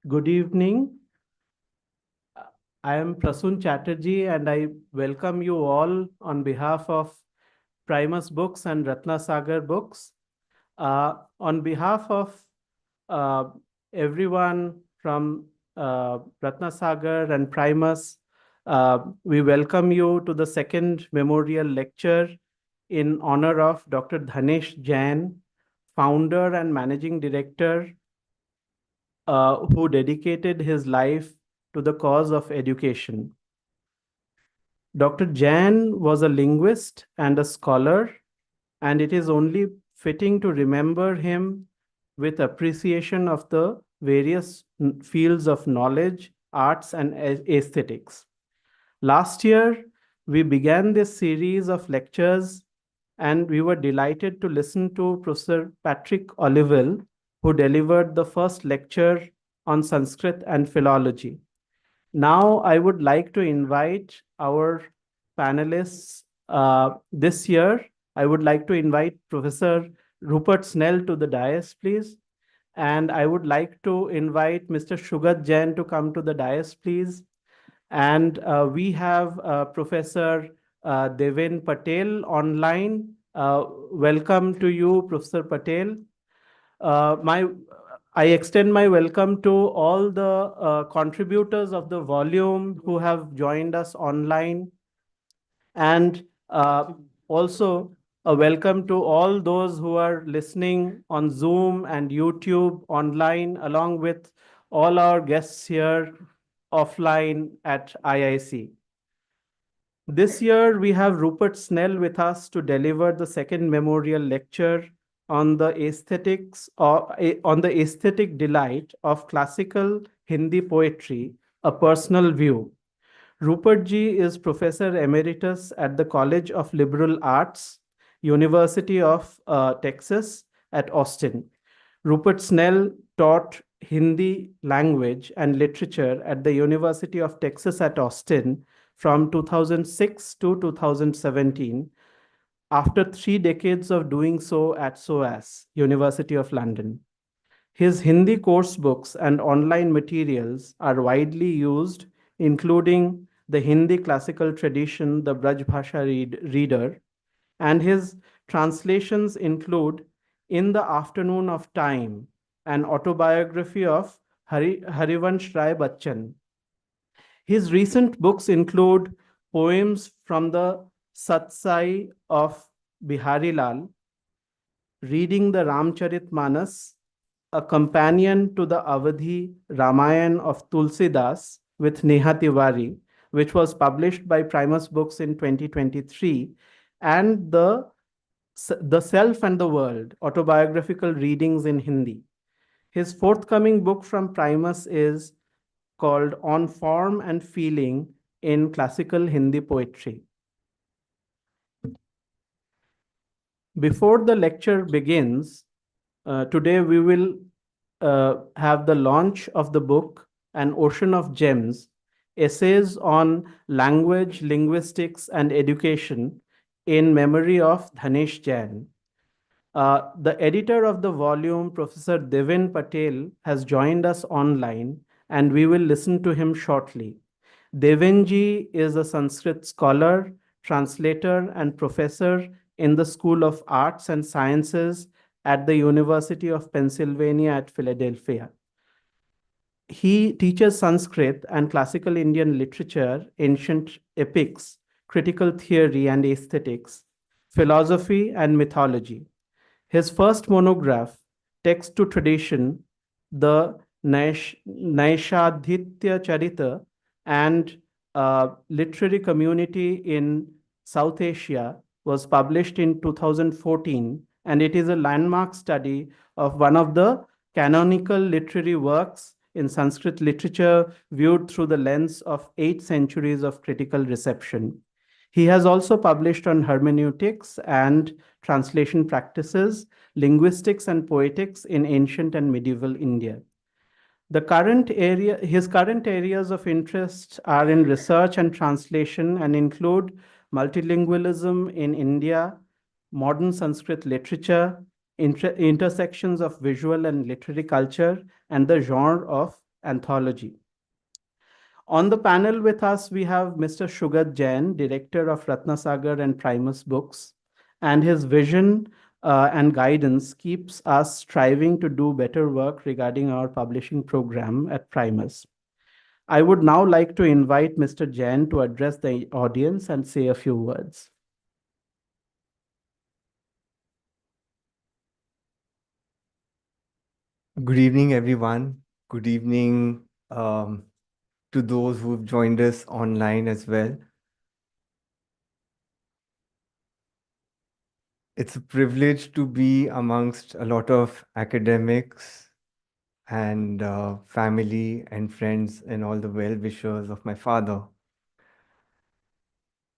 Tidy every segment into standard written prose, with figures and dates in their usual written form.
Good evening. I am Prasun Chatterjee and I welcome you all on behalf of Primus Books and Ratna Sagar Books. On behalf of uh, everyone from Ratna Sagar and Primus, we welcome you to the second memorial lecture in honor of Dr. Dhanesh Jain, founder and managing director who dedicated his life to the cause of education. Dr. Jain was a linguist and a scholar, and it is only fitting to remember him with appreciation of the various fields of knowledge, arts, and aesthetics. Last year, we began this series of lectures, and we were delighted to listen to Professor Patrick Olivelle, who delivered the first lecture on Sanskrit and philology. Now, I would like to invite our panelists this year. I would like to invite Professor Rupert Snell to the dais, please. And I would like to invite Mr. Shugat Jain to come to the dais, please. And we have Professor Devin Patel online. Welcome to you, Professor Patel. My I extend my welcome to all the contributors of the volume who have joined us online, and also a welcome to all those who are listening on Zoom and YouTube online, along with all our guests here offline at IIC. This year, we have Rupert Snell with us to deliver the second memorial lecture on the aesthetic delight of classical Hindi poetry, a personal view. Rupert Ji is Professor Emeritus at the College of Liberal Arts, University of Texas at Austin. Rupert Snell taught Hindi language and literature at the University of Texas at Austin from 2006 to 2017, after 3 decades of doing so at SOAS, University of London. His Hindi course books and online materials are widely used, including the Hindi classical tradition, the Braj Bhasha Reader, and his translations include In the Afternoon of Time, an autobiography of Harivansh Rai Bachchan. His recent books include poems from the Satsai of Bihari Lal, Reading the Ramcharit Manas, a companion to the Avadhi Ramayan of Tulsidas with Neha Tiwari, which was published by Primus Books in 2023, and the Self and the World, autobiographical readings in Hindi. His forthcoming book from Primus is called On Form and Feeling in Classical Hindi Poetry. Before the lecture begins, today we will have the launch of the book, An Ocean of Gems, Essays on Language, Linguistics, and Education in memory of Dhanesh Jain. The editor of the volume, Professor Devin Patel, has joined us online, and we will listen to him shortly. Devinji is a Sanskrit scholar, translator, and professor in the School of Arts and Sciences at the University of Pennsylvania at Philadelphia. He teaches Sanskrit and classical Indian literature, ancient epics, critical theory and aesthetics, philosophy, and mythology. His first monograph, Text to Tradition, the Naishadhitya Charita, and Literary Community in South Asia, was published in 2014, and it is a landmark study of one of the canonical literary works in Sanskrit literature viewed through the lens of 8 centuries of critical reception. He has also published on hermeneutics and translation practices, linguistics and poetics in ancient and medieval India. His current areas of interest are in research and translation and include multilingualism in India, modern Sanskrit literature, intersections of visual and literary culture, and the genre of anthology. On the panel with us, we have Mr. Shugat Jain, director of Ratnasagar and Primus Books, and his vision and guidance keeps us striving to do better work regarding our publishing program at Primus. I would now like to invite Mr. Jain to address the audience and say a few words. Good evening, everyone. Good evening to those who've joined us online as well. It's a privilege to be amongst a lot of academics and family and friends and all the well-wishers of my father.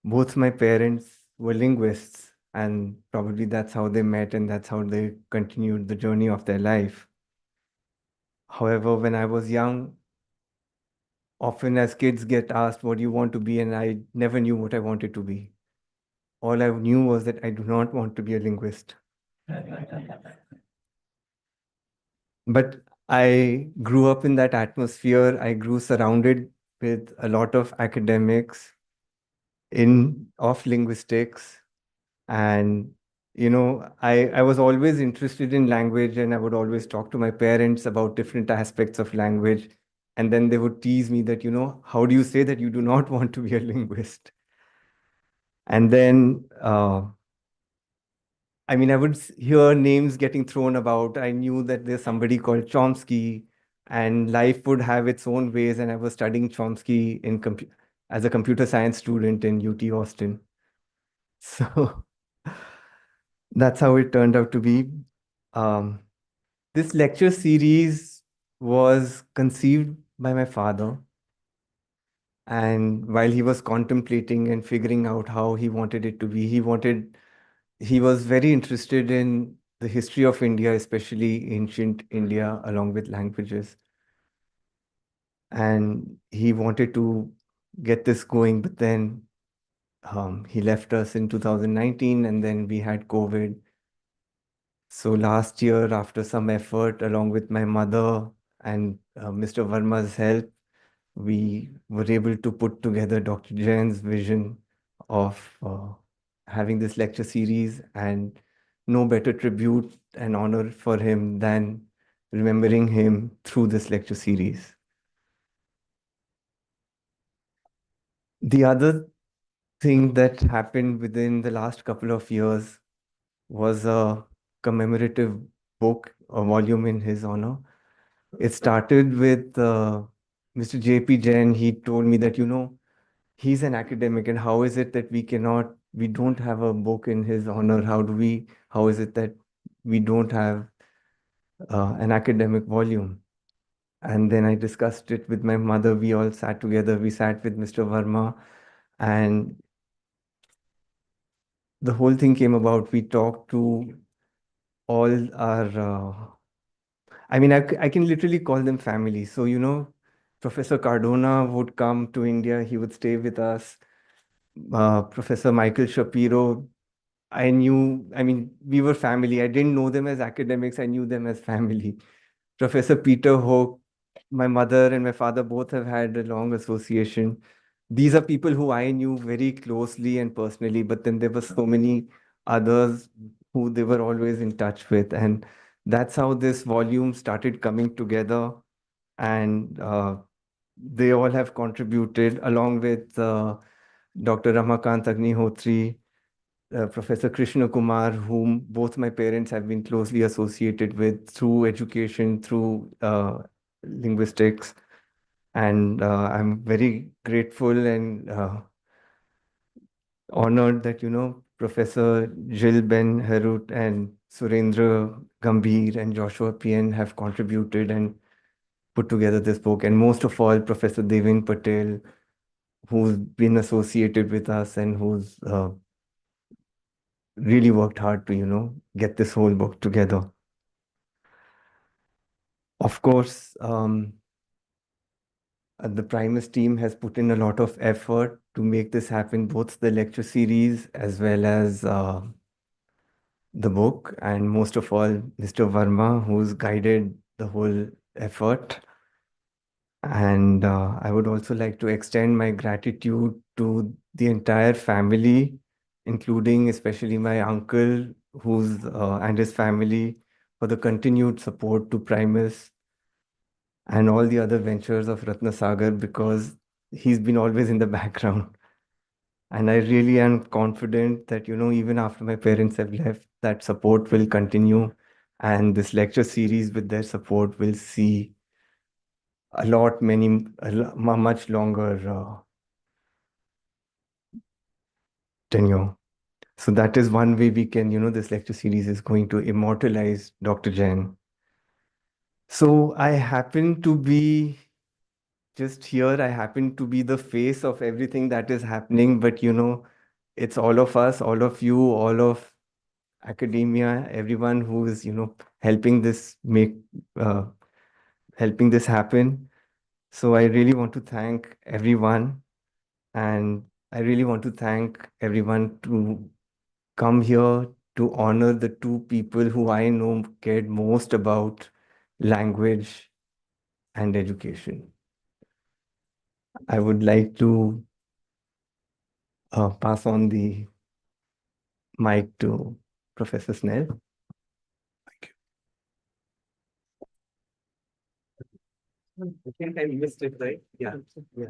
Both my parents were linguists, and probably that's how they met and that's how they continued the journey of their life. However, when I was young, often as kids get asked, what do you want to be? And I never knew what I wanted to be. All I knew was that I do not want to be a linguist. But I grew up in that atmosphere. I grew surrounded with a lot of academics in of linguistics. And I was always interested in language, and I would always talk to my parents about different aspects of language. And then they would tease me that, how do you say that you do not want to be a linguist? And then I mean, I would hear names getting thrown about. I knew that there's somebody called Chomsky, and life would have its own ways. And I was studying Chomsky as a computer science student in UT Austin. So that's how it turned out to be. Um, this lecture series was conceived by my father. And while he was contemplating and figuring out how he wanted it to be, he was very interested in the history of India, especially ancient India, along with languages. And he wanted to get this going, but then he left us in 2019, and then we had COVID. So last year, after some effort, along with my mother and Mr. Verma's help, we were able to put together Dr. Jain's vision of having this lecture series, and no better tribute and honor for him than remembering him through this lecture series. The other thing that happened within the last couple of years was a commemorative book, a volume in his honor. It started with Mr. J.P. Jain. He told me that, he's an academic, and how is it that we don't have a book in his honor? How is it that we don't have an academic volume? And then I discussed it with my mother. We all sat together. We sat with Mr. Verma, and the whole thing came about. We talked to all I can literally call them family. So, Professor Cardona would come to India. He would stay with us. Professor Michael Shapiro, we were family. I didn't know them as academics. I knew them as family. Professor Peter Hoek, my mother and my father both have had a long association. These are people who I knew very closely and personally, but then there were so many others who they were always in touch with. And that's how this volume started coming together. And they all have contributed along with Dr. Ramakant Agnihotri, Professor Krishna Kumar, whom both my parents have been closely associated with through education, through linguistics. And I'm very grateful and honored that, Professor Jill Ben Herut and Surendra Gambhir and Joshua Pien have contributed and put together this book. And most of all, Professor Devin Patel, who's been associated with us and who's really worked hard to, get this whole book together. Of course, the Primus team has put in a lot of effort to make this happen, both the lecture series as well as the book, and most of all, Mr. Verma, who's guided the whole effort. And I would also like to extend my gratitude to the entire family, including especially my uncle, who's and his family, for the continued support to Primus and all the other ventures of Ratnasagar, because he's been always in the background. And I really am confident that, even after my parents have left, that support will continue. And this lecture series with their support will see much longer tenure. So that is one way we can, this lecture series is going to immortalize Dr. Jain. So I happen to be just here. I happen to be the face of everything that is happening, but it's all of us, all of you, all of academia, everyone who is, helping this uh, helping this happen. So I really want to thank everyone, and I really want to thank everyone to come here to honor the two people who I know cared most about language and education. I would like to pass on the mic to Professor Snell. I think I missed it, right? Yeah. Yeah.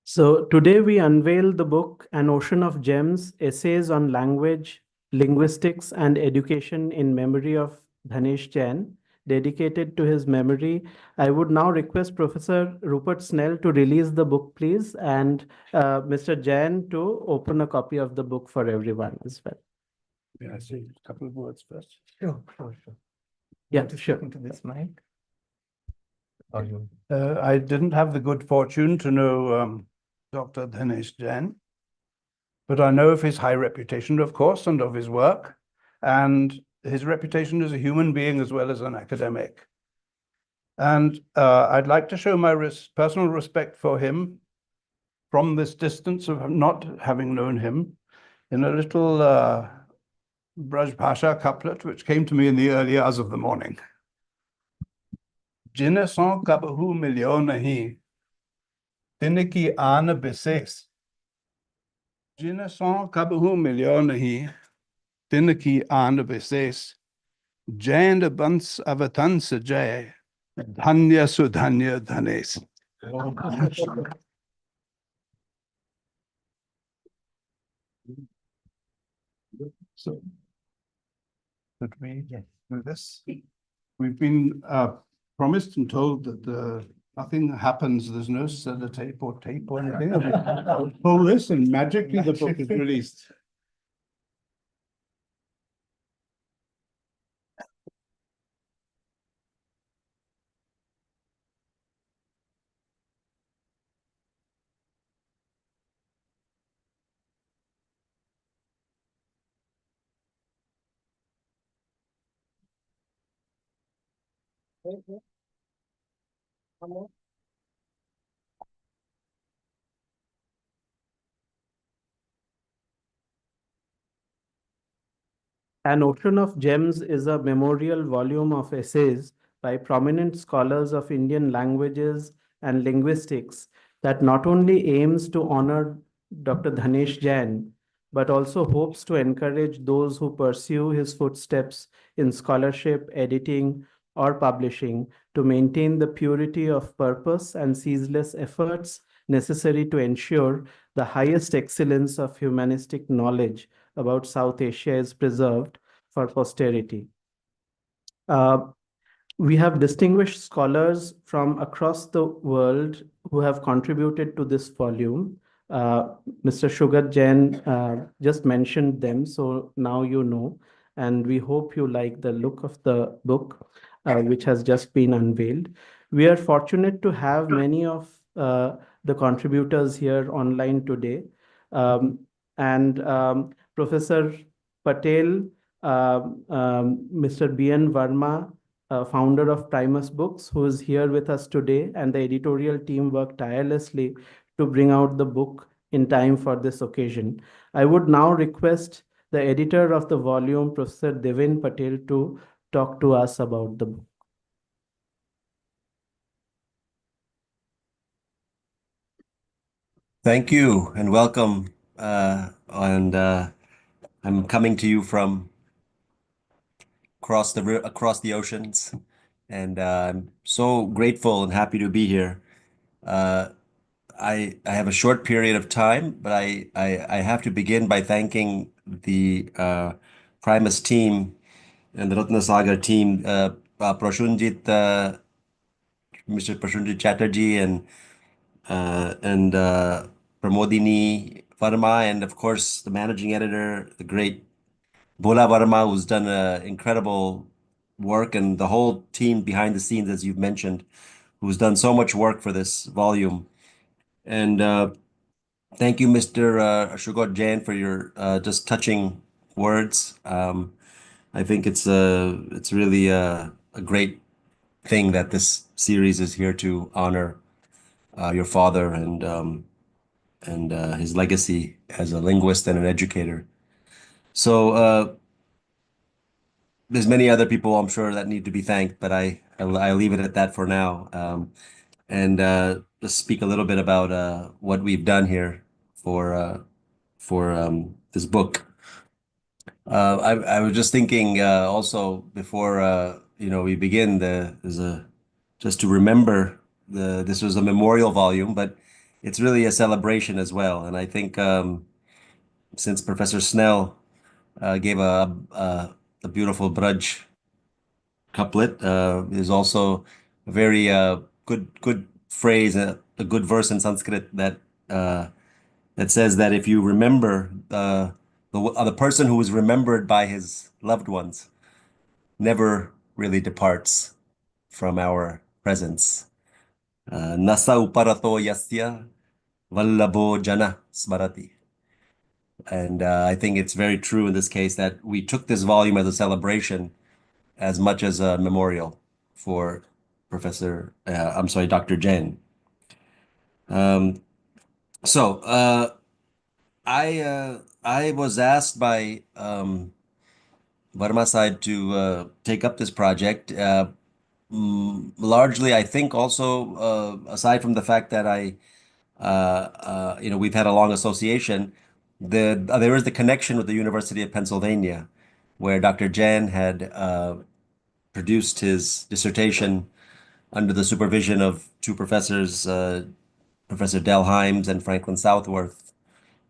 So today we unveil the book An Ocean of Gems, Essays on Language, Linguistics and Education in Memory of Dhanesh Jain, dedicated to his memory. I would now request Professor Rupert Snell to release the book, please, and Mr. Jain to open a copy of the book for everyone as well. May I say a couple of words first? Sure, sure, sure. Yeah, Want to sure. speak into this mic? I didn't have the good fortune to know Dr. Dhanesh Jain, but I know of his high reputation, of course, and of his work, and his reputation as a human being as well as an academic. And I'd like to show my personal respect for him from this distance of not having known him in a little Braj Bhasha couplet which came to me in the early hours of the morning. जिन सौ कबहू मिलियो नहीं तिन की आन विशेष जिन सौ कबहू मिलियो नहीं तिन की आन विशेष जैन बंस अवतंस जय धन्य सुधन्य धनेश. So, should we do this? We've been promised and told that nothing happens. There's no sellotape or tape or anything. Pull this and magically the book is released. An Ocean of Gems is a memorial volume of essays by prominent scholars of Indian languages and linguistics that not only aims to honor Dr. Dhanesh Jain, but also hopes to encourage those who pursue his footsteps in scholarship, editing, or publishing to maintain the purity of purpose and ceaseless efforts necessary to ensure the highest excellence of humanistic knowledge about South Asia is preserved for posterity. Uh, we have distinguished scholars from across the world who have contributed to this volume. Mr. Shugat Jain just mentioned them, so now you know, and we hope you like the look of the book, which has just been unveiled. We are fortunate to have many of the contributors here online today. And Professor Patel, Mr. B.N. Verma, founder of Primus Books, who is here with us today, and the editorial team worked tirelessly to bring out the book in time for this occasion. I would now request the editor of the volume, Professor Devin Patel, to talk to us about the book. Thank you and welcome. I'm coming to you from across the oceans, and I'm so grateful and happy to be here. Uh, I have a short period of time, but I have to begin by thanking the Primus team and the Ratnasagar team, Mr. Prashunjit Chatterjee and Pramodini Verma, and of course the managing editor, the great Bola Verma, who's done incredible work, and the whole team behind the scenes, as you've mentioned, who's done so much work for this volume. And thank you, Mr. Ashugod Jain, for your just touching words. I think it's really a great thing that this series is here to honor your father and his legacy as a linguist and an educator. So there's many other people I'm sure that need to be thanked, but I leave it at that for now. And just speak a little bit about what we've done here for this book. I was just thinking also before we begin, there's a just to remember this was a memorial volume, but it's really a celebration as well. And I think since Professor Snell gave a beautiful Braj couplet, there's also a very good phrase, a good verse in Sanskrit that says that if you remember the person who is remembered by his loved ones never really departs from our presence. Nasa uparato yasya vallabho jana smarati. And I think it's very true in this case that we took this volume as a celebration as much as a memorial for Dr. Jain. Um, so I was asked by Verma side to take up this project. Largely, I think also aside from the fact that we've had a long association. There is the connection with the University of Pennsylvania, where Dr. Jain had produced his dissertation under the supervision of two professors, Professor Del Hymes and Franklin Southworth,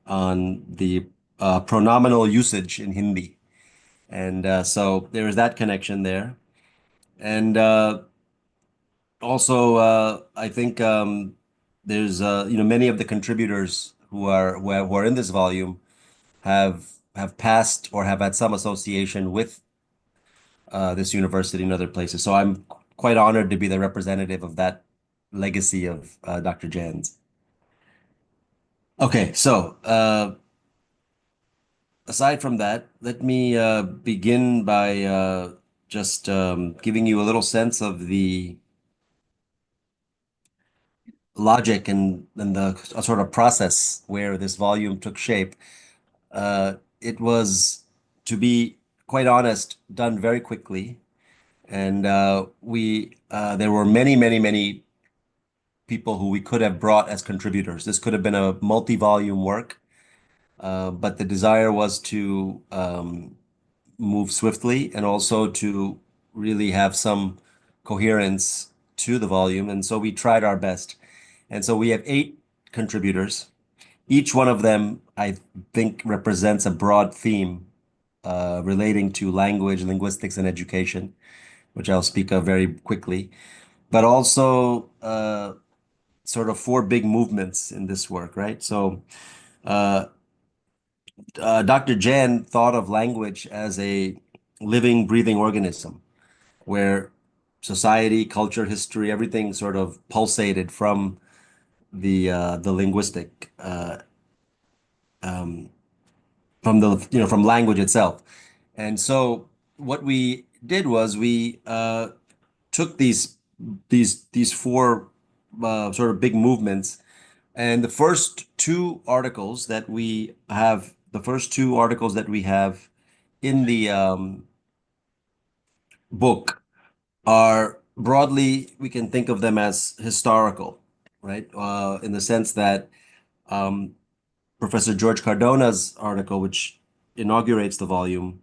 on the pronominal usage in Hindi. And so there is that connection there. And also, I think there's many of the contributors who are in this volume have passed or have had some association with this university and other places. So I'm quite honored to be the representative of that legacy of Dr. Jain's. Okay, so aside from that, let me begin by just giving you a little sense of the logic and the sort of process where this volume took shape. It was, to be quite honest, done very quickly, and there were many people who we could have brought as contributors. This could have been a multi-volume work, but the desire was to move swiftly and also to really have some coherence to the volume, and so we tried our best. And so we have 8 contributors. Each one of them, I think, represents a broad theme relating to language, linguistics, and education, which I'll speak of very quickly, but also sort of 4 big movements in this work, right? So Dr. Jain thought of language as a living, breathing organism where society, culture, history, everything sort of pulsated from the linguistic from language itself. And so what we did was we took these 4 sort of big movements, and the first 2 articles that we have the first two articles that we have in the book are broadly, we can think of them as historical, right? In the sense that um, Professor George Cardona's article, which inaugurates the volume,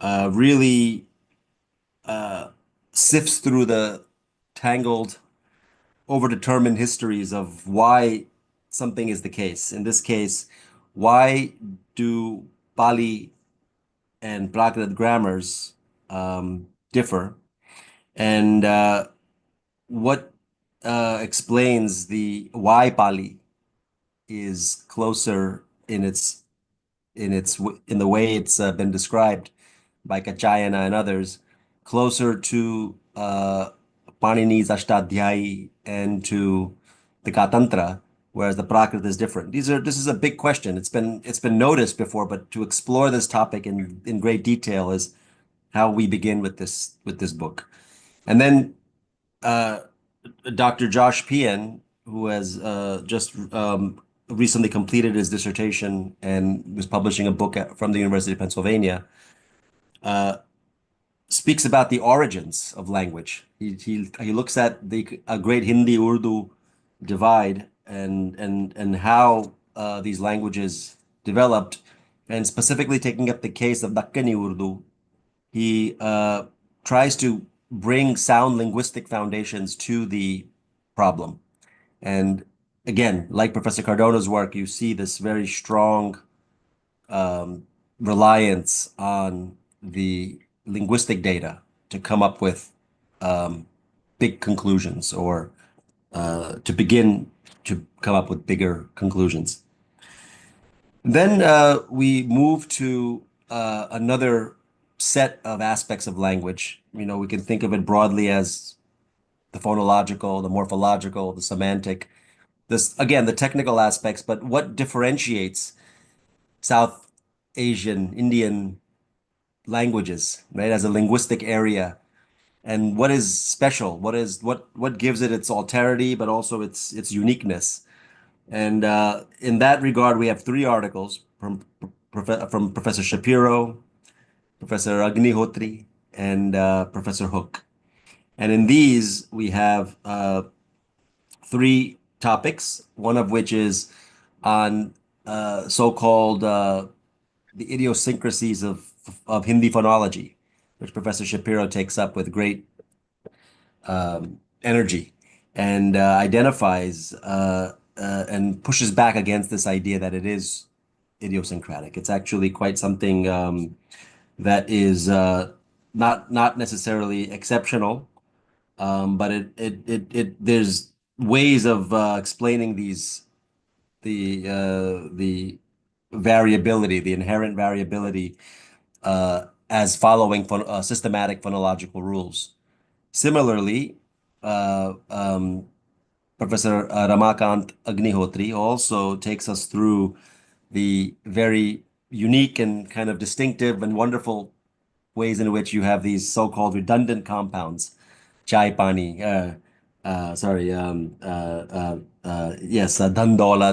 really sifts through the tangled, overdetermined histories of why something is the case. In this case, why do Pali and Prakrit grammars differ? And what explains the why Pali is closer in the way it's been described by Kachayana and others, closer to Panini's Ashtadhyayi and to the Katantra, whereas the Prakrit is different. This is a big question. It's been noticed before, but to explore this topic in great detail is how we begin with this book. And then Dr. Josh Pian, who has just recently completed his dissertation and was publishing a book from the University of Pennsylvania, speaks about the origins of language. He looks at the a great Hindi-Urdu divide and how these languages developed, and specifically taking up the case of Dakkani Urdu. He tries to bring sound linguistic foundations to the problem. And again, like Professor Cardona's work, you see this very strong reliance on the linguistic data to come up with big conclusions or to begin to come up with bigger conclusions. Then we move to another set of aspects of language. We can think of it broadly as the phonological, the morphological, the semantic, this again, the technical aspects, but what differentiates South Asian, Indian languages, right, as a linguistic area, and what is special, what gives it its alterity, but also its uniqueness. And in that regard, we have three articles from Professor Shapiro, Professor Agnihotri, and Professor Hook. And in these, we have three topics, one of which is on so-called the idiosyncrasies of Hindi phonology, which Professor Shapiro takes up with great energy and identifies and pushes back against this idea that it is idiosyncratic. It's actually quite something that is not necessarily exceptional, but there's ways of explaining the variability, the inherent variability, as following systematic phonological rules. Similarly, Professor Ramakant Agnihotri also takes us through the very unique and kind of distinctive and wonderful ways in which you have these so-called redundant compounds, chai pani, dandola,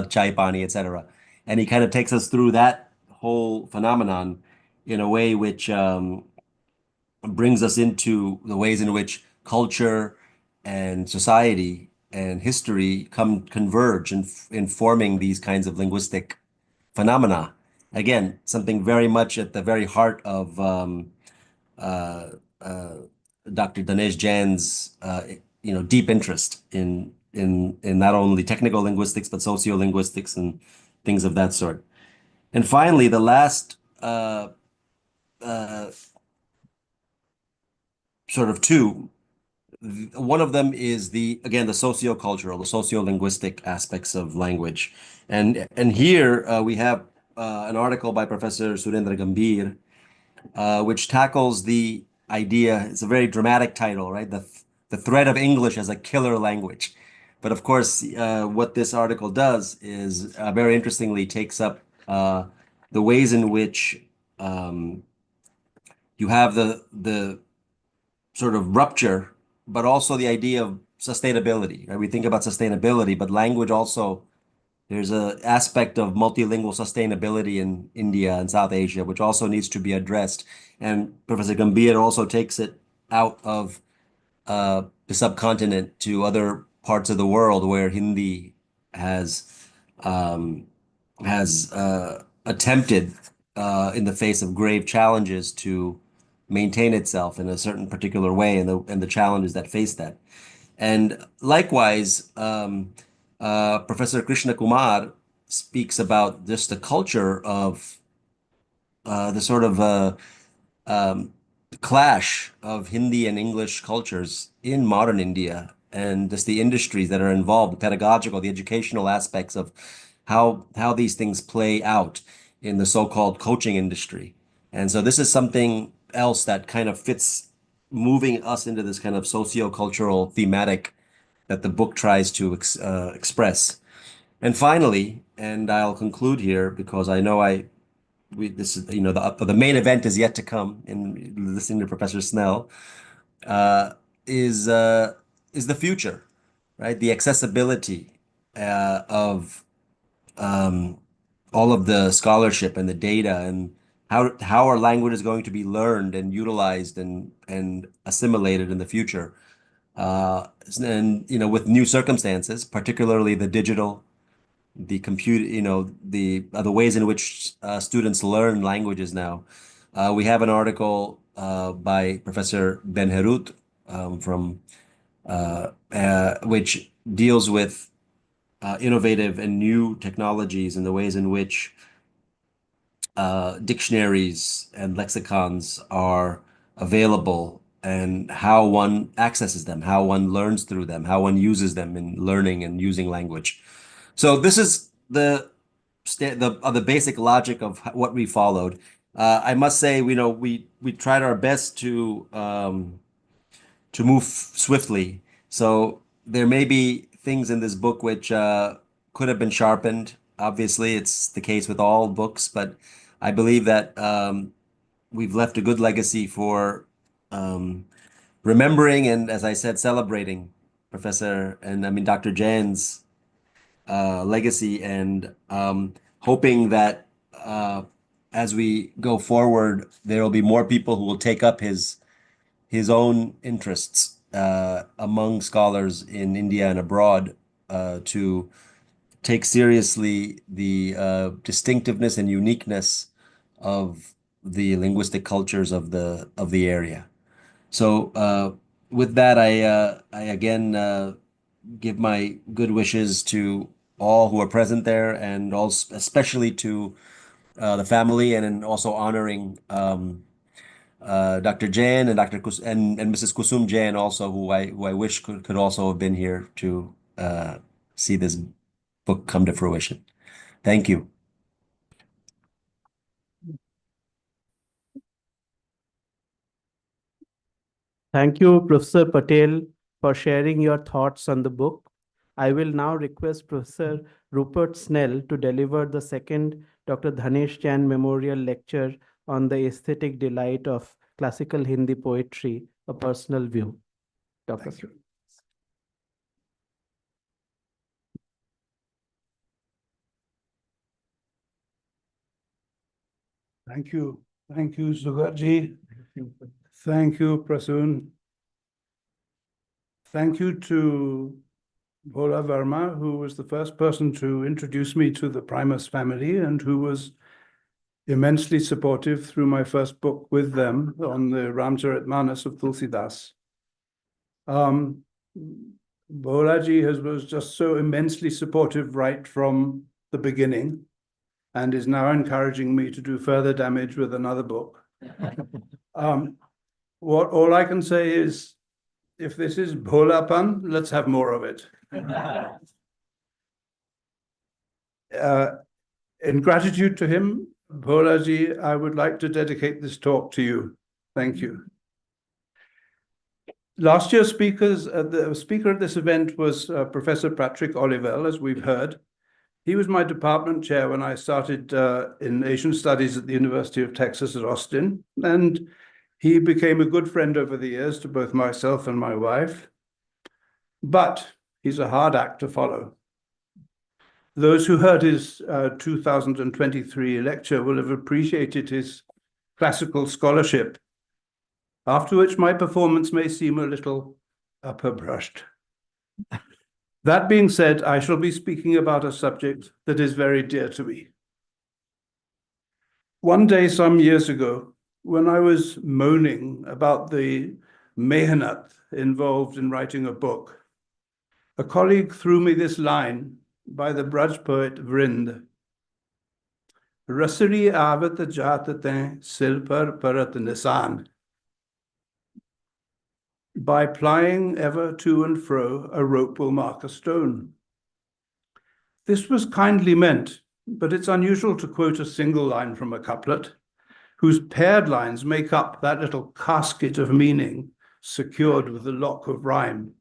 chai pani, etc. And he kind of takes us through that whole phenomenon in a way which brings us into the ways in which culture and society and history converge in forming these kinds of linguistic phenomena. Again, something very much at the very heart of Dr. Dhanesh Jain's deep interest in not only technical linguistics but sociolinguistics and things of that sort. And finally, the last sort of two. One of them is the sociocultural, the sociolinguistic aspects of language. And here we have an article by Professor Surendra Gambhir, which tackles the idea. It's a very dramatic title, right? The threat of English as a killer language. But of course, what this article does is very interestingly takes up the ways in which you have the sort of rupture, but also the idea of sustainability, right? We think about sustainability, but language also There's an aspect of multilingual sustainability in India and South Asia, which also needs to be addressed. And Professor Gambhir also takes it out of the subcontinent to other parts of the world where Hindi has um, attempted in the face of grave challenges to maintain itself in a certain particular way, and the challenges that face that. And likewise, Professor Krishna Kumar speaks about just the culture of the sort of um, clash of Hindi and English cultures in modern India, and just the industries that are involved, the pedagogical, the educational aspects of how these things play out in the so-called coaching industry. And so this is something else that kind of fits moving us into this kind of socio-cultural thematic that the book tries to express. And finally, and I'll conclude here because I know this is, the main event is yet to come in listening to Professor Snell, uh, is uh, is the future, right? The accessibility of um, all of the scholarship and the data, and how our language is going to be learned and utilized and assimilated in the future. And with new circumstances, particularly the digital, the computer, the ways in which students learn languages now. We have an article by Professor Ben Herut from which deals with innovative and new technologies and the ways in which dictionaries and lexicons are available and how one accesses them, how one learns through them, how one uses them in learning and using language. So this is the basic logic of what we followed. I must say, we tried our best to move swiftly. So there may be things in this book which could have been sharpened. Obviously, it's the case with all books, but I believe that we've left a good legacy for um, remembering and, as I said, celebrating Professor and I mean Dr. Jain's legacy, and hoping that as we go forward, there will be more people who will take up his own interests among scholars in India and abroad to take seriously the distinctiveness and uniqueness of the linguistic cultures of the area. So with that, I again give my good wishes to all who are present there, and also especially to the family, and also honoring Dr. Jain and and Mrs. Kusum Jain also, who I wish could also have been here to see this book come to fruition. Thank you. Thank you, Professor Patel, for sharing your thoughts on the book. I will now request Professor Rupert Snell to deliver the second Dr. Dhanesh Jain Memorial Lecture on the aesthetic delight of classical Hindi poetry, a personal view. Dr. Thank you. Thank you. Thank you, Sugatji. Thank you, Prasoon. Thank you to Bhola Verma, who was the first person to introduce me to the Primus family and who was immensely supportive through my first book with them on the Ramcharitmanas of Tulsidas. Bholaji was just so immensely supportive right from the beginning, and is now encouraging me to do further damage with another book. All I can say is, if this is Bholapan, let's have more of it. In gratitude to him, Bholaji, I would like to dedicate this talk to you. Thank you. Last year's the speaker at this event was Professor Patrick Olivelle, as we've heard. He was my department chair when I started in Asian Studies at the University of Texas at Austin, and he became a good friend over the years to both myself and my wife. But he's a hard act to follow. Those who heard his 2023 lecture will have appreciated his classical scholarship, after which my performance may seem a little upper-brushed. That being said, I shall be speaking about a subject that is very dear to me. One day, some years ago, when I was moaning about the mehnat involved in writing a book, a colleague threw me this line by the Braj poet Vrind. Rasari avat jatatein sil par parat nisan. By plying ever to and fro, a rope will mark a stone. This was kindly meant, but it's unusual to quote a single line from a couplet, whose paired lines make up that little casket of meaning secured with a lock of rhyme.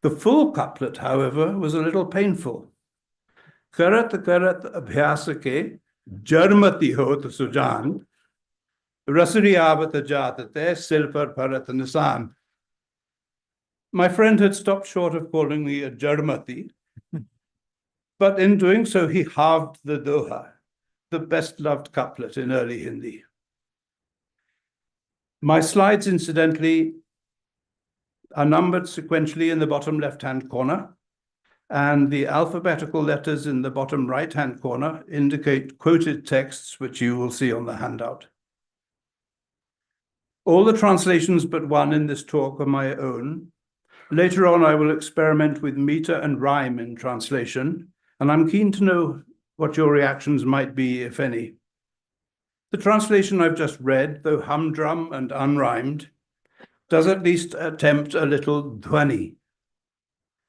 The full couplet, however, was a little painful. Karat karat abhyasa ke jarmati hot sujan, rasari avat jatate sil par parat nisan. My friend had stopped short of calling me a jarmati, but in doing so, he halved the doha, the best-loved couplet in early Hindi. My slides, incidentally, are numbered sequentially in the bottom left-hand corner, and the alphabetical letters in the bottom right-hand corner indicate quoted texts, which you will see on the handout. All the translations but one in this talk are my own. Later on, I will experiment with meter and rhyme in translation, and I'm keen to know what your reactions might be, if any. The translation I've just read, though humdrum and unrhymed, does at least attempt a little dhwani,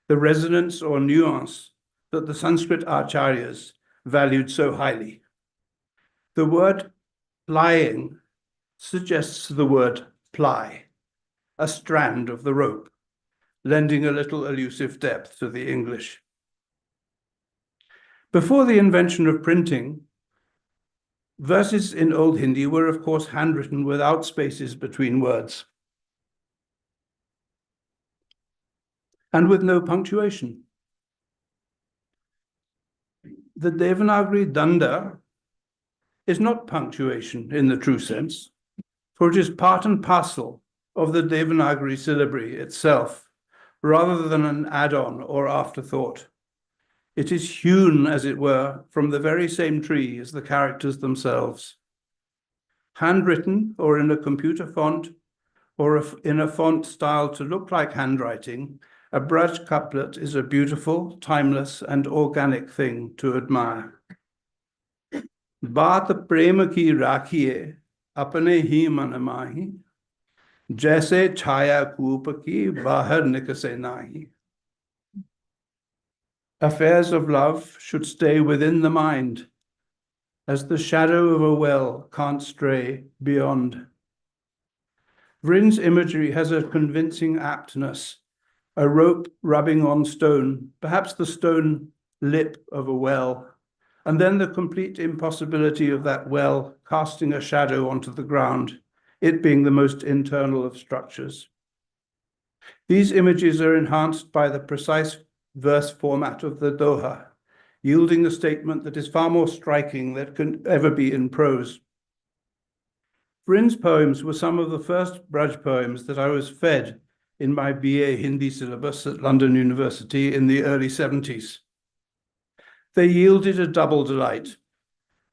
the resonance or nuance that the Sanskrit acharyas valued so highly. The word plying suggests the word ply, a strand of the rope, lending a little elusive depth to the English. Before the invention of printing, verses in Old Hindi were, of course, handwritten without spaces between words and with no punctuation. The Devanagari Danda is not punctuation in the true sense, for it is part and parcel of the Devanagari syllabary itself, rather than an add-on or afterthought. It is hewn, as it were, from the very same tree as the characters themselves. Handwritten, or in a computer font, or in a font styled to look like handwriting, a Braj couplet is a beautiful, timeless, and organic thing to admire. Baat prema ki rakhiye, apne hi man mahi, jaise chhaya koop ki bahar nikase nahi. Affairs of love should stay within the mind, as the shadow of a well can't stray beyond. Vrind's imagery has a convincing aptness, a rope rubbing on stone, perhaps the stone lip of a well, and then the complete impossibility of that well casting a shadow onto the ground, it being the most internal of structures. These images are enhanced by the precise verse format of the doha, yielding a statement that is far more striking than can ever be in prose. Vrind's poems were some of the first Braj poems that I was fed in my BA Hindi syllabus at London University in the early 70s. They yielded a double delight.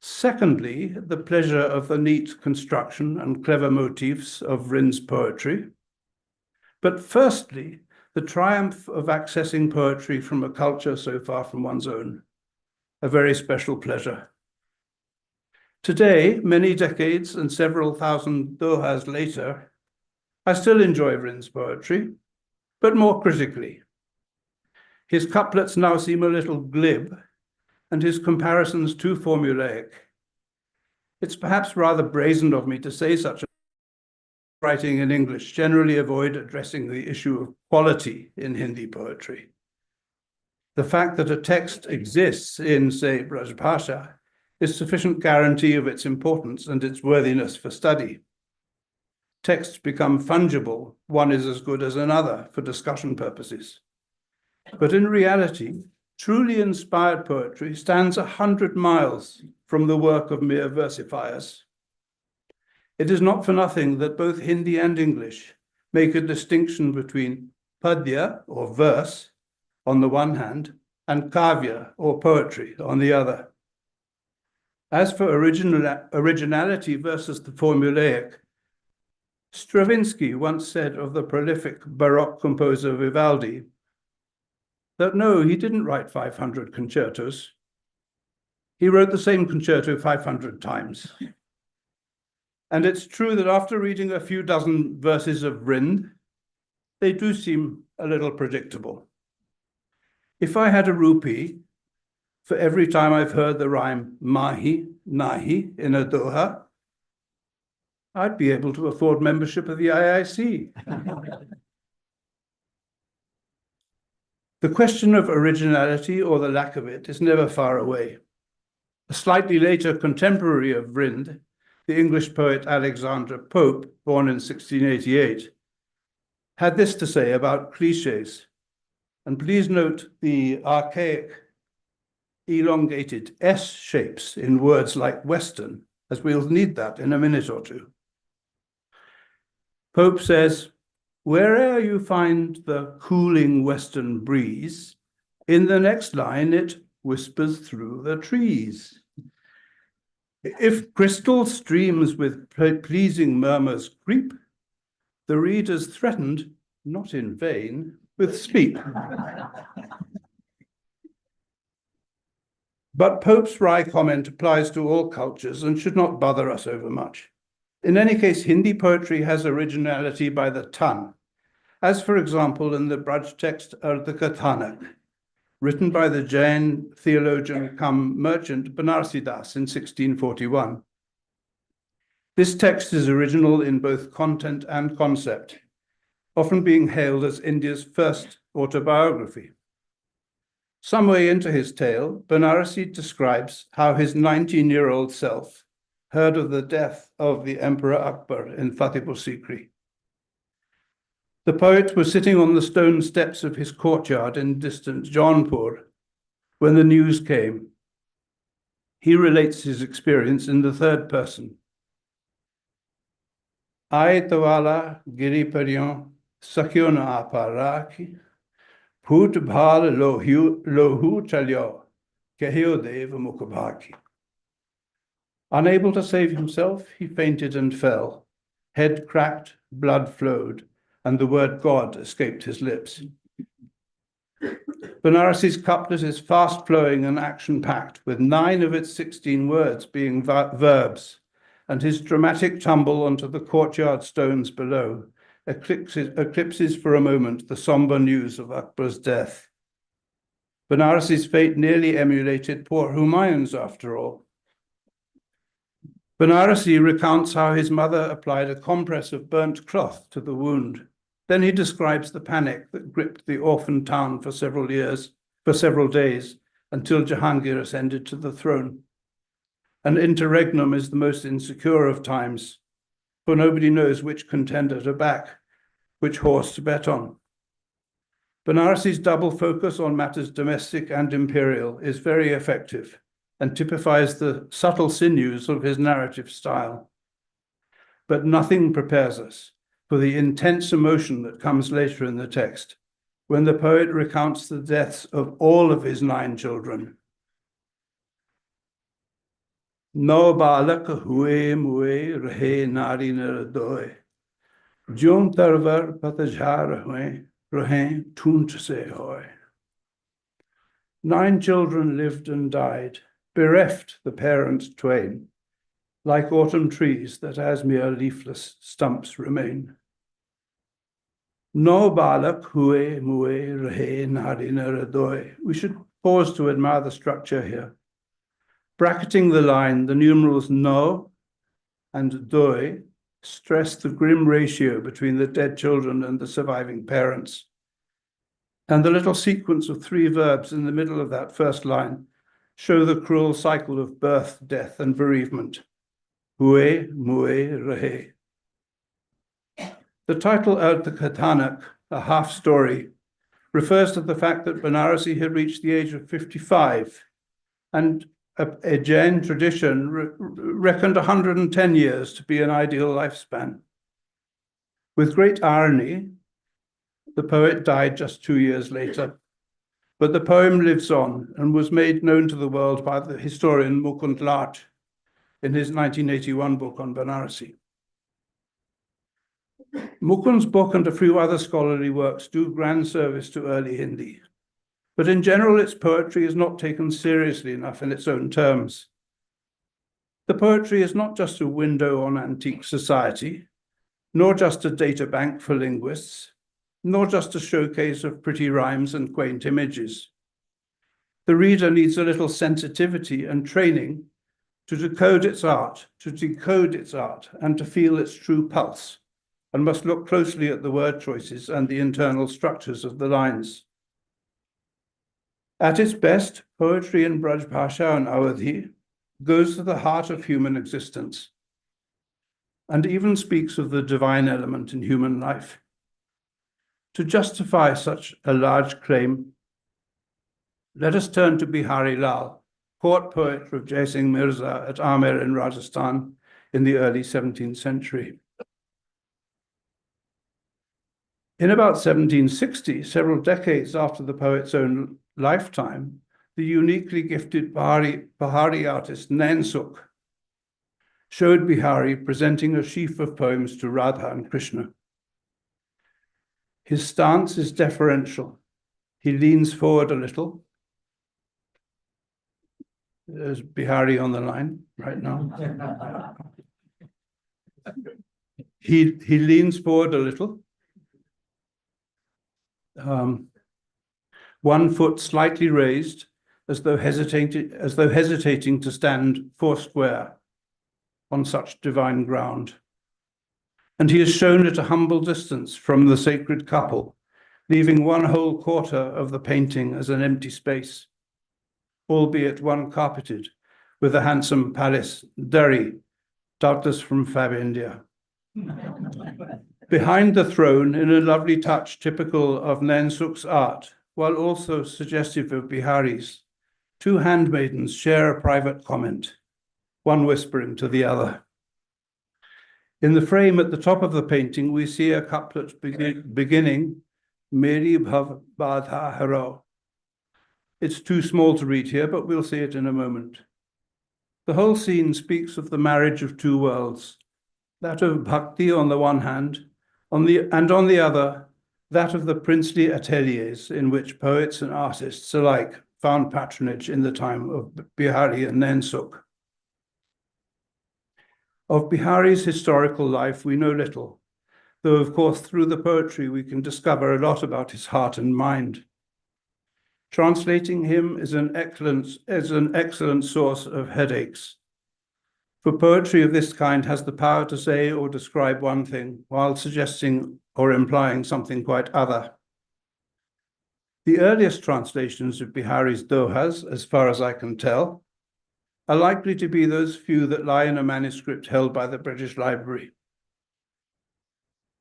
Secondly, the pleasure of the neat construction and clever motifs of Vrind's poetry. But firstly, the triumph of accessing poetry from a culture so far from one's own, a very special pleasure. Today, many decades and several thousand dohas later, I still enjoy Vrind's poetry, but more critically. His couplets now seem a little glib, and his comparisons too formulaic. It's perhaps rather brazen of me to say such. Writing in English generally avoid addressing the issue of quality in Hindi poetry. The fact that a text exists in, say, Braj Bhasha is sufficient guarantee of its importance and its worthiness for study. Texts become fungible, one is as good as another for discussion purposes. But in reality, Truly inspired poetry stands 100 miles from the work of mere versifiers. It is not for nothing that both Hindi and English make a distinction between padya, or verse, on the one hand, and kavya, or poetry, on the other. As for originality versus the formulaic, Stravinsky once said of the prolific Baroque composer Vivaldi that no, he didn't write 500 concertos. He wrote the same concerto 500 times. And it's true that after reading a few dozen verses of Rind, they do seem a little predictable. If I had a rupee for every time I've heard the rhyme mahi, nahi in a doha, I'd be able to afford membership of the IIC. The question of originality or the lack of it is never far away. A slightly later contemporary of Rind, the English poet Alexander Pope, born in 1688, had this to say about cliches. And please note the archaic elongated S shapes in words like Western, as we'll need that in a minute or two. Pope says, where'er you find the cooling western breeze, in the next line it whispers through the trees. If crystal streams with pleasing murmurs creep, the reader's threatened, not in vain, with sleep. But Pope's wry comment applies to all cultures and should not bother us overmuch. In any case, Hindi poetry has originality by the ton, as for example in the Braj text Ardha Kathanak, written by the Jain theologian cum merchant Banarsi Das in 1641. This text is original in both content and concept, often being hailed as India's first autobiography. Some way into his tale, Banarsi describes how his 19-year-old self heard of the death of the Emperor Akbar in Fatehpur Sikri. The poet was sitting on the stone steps of his courtyard in distant Jaunpur when the news came. He relates his experience in the third person. Aay tawala giri paryon sakyo na aparaki phut bhal lohu chalyo kahyo dev mukhabhaki. Unable to save himself, he fainted and fell. Head cracked, blood flowed, and the word God escaped his lips. Banarsi's couplet is fast-flowing and action-packed, with 9 of its 16 words being verbs, and his dramatic tumble onto the courtyard stones below eclipses for a moment the somber news of Akbar's death. Banarsi's fate nearly emulated poor Humayun's, after all. Banarsi recounts how his mother applied a compress of burnt cloth to the wound. Then he describes the panic that gripped the orphan town for several days, until Jahangir ascended to the throne. An interregnum is the most insecure of times, for nobody knows which contender to back, which horse to bet on. Banarsi's double focus on matters domestic and imperial is very effective and typifies the subtle sinews of his narrative style. But nothing prepares us for the intense emotion that comes later in the text, when the poet recounts the deaths of all of his 9 children. No balak hue mue rahe nari naradoy, jom tarvar patajhar hue rahe tunt se hoy. 9 children lived and died, bereft the parents twain, like autumn trees that as mere leafless stumps remain. No balak hue mue rahe nari naradoy. We should pause to admire the structure here. Bracketing the line, the numerals no and doi stress the grim ratio between the dead children and the surviving parents. And the little sequence of 3 verbs in the middle of that first line show the cruel cycle of birth, death, and bereavement. Hue, mue, rahe. The title Ardha Kathanak, a half story, refers to the fact that Banarasi had reached the age of 55, and a Jain tradition reckoned 110 years to be an ideal lifespan. With great irony, the poet died just 2 years later, but the poem lives on and was made known to the world by the historian Mukund Lat in his 1981 book on Banarasi. Mukund's book and a few other scholarly works do grand service to early Hindi, but in general its poetry is not taken seriously enough in its own terms. The poetry is not just a window on antique society, nor just a data bank for linguists, nor just a showcase of pretty rhymes and quaint images. The reader needs a little sensitivity and training to decode its art, and to feel its true pulse, and must look closely at the word choices and the internal structures of the lines. At its best, poetry in Braj Bhasha and Awadhi goes to the heart of human existence, and even speaks of the divine element in human life. To justify such a large claim, let us turn to Bihari Lal, court poet of Jai Singh Mirza at Amer in Rajasthan in the early 17th century. In about 1760, several decades after the poet's own lifetime, the uniquely gifted Bahari artist Nain Sukh showed Bihari presenting a sheaf of poems to Radha and Krishna. His stance is deferential. He leans forward a little. There's Bihari on the line right now. He leans forward a little. One foot slightly raised, as though hesitating to stand foursquare on such divine ground. And he is shown at a humble distance from the sacred couple, leaving one whole quarter of the painting as an empty space, albeit one carpeted with a handsome palace dari, doubtless from Fab India. Behind the throne, in a lovely touch typical of Nain Sukh's art, while also suggestive of Bihari's, two handmaidens share a private comment, one whispering to the other. In the frame at the top of the painting, we see a couplet beginning, Meri bhav badha haro. It's too small to read here, but we'll see it in a moment. The whole scene speaks of the marriage of two worlds, that of bhakti on the one hand, on the other, that of the princely ateliers in which poets and artists alike found patronage in the time of Bihari and Nain Sukh. Of Bihari's historical life, we know little, though of course through the poetry we can discover a lot about his heart and mind. Translating him is an excellent source of headaches. For poetry of this kind has the power to say or describe one thing while suggesting or implying something quite other. The earliest translations of Bihari's dohas, as far as I can tell, are likely to be those few that lie in a manuscript held by the British Library.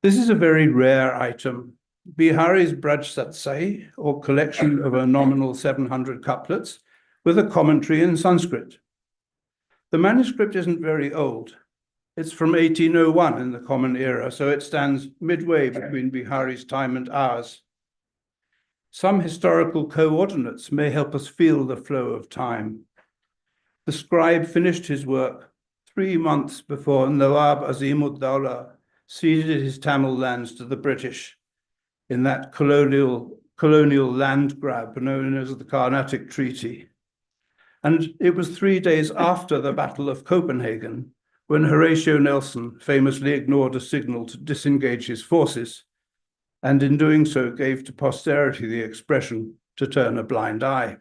This is a very rare item. Bihari's Braj Satsai, or collection of a nominal 700 couplets, with a commentary in Sanskrit. The manuscript isn't very old. It's from 1801 in the Common Era, so it stands midway between Bihari's time and ours. Some historical coordinates may help us feel the flow of time. The scribe finished his work 3 months before Nawab Azim-ud-Dawla ceded his Tamil lands to the British in that colonial land grab known as the Carnatic Treaty. And it was 3 days after the Battle of Copenhagen when Horatio Nelson famously ignored a signal to disengage his forces, and in doing so gave to posterity the expression to turn a blind eye.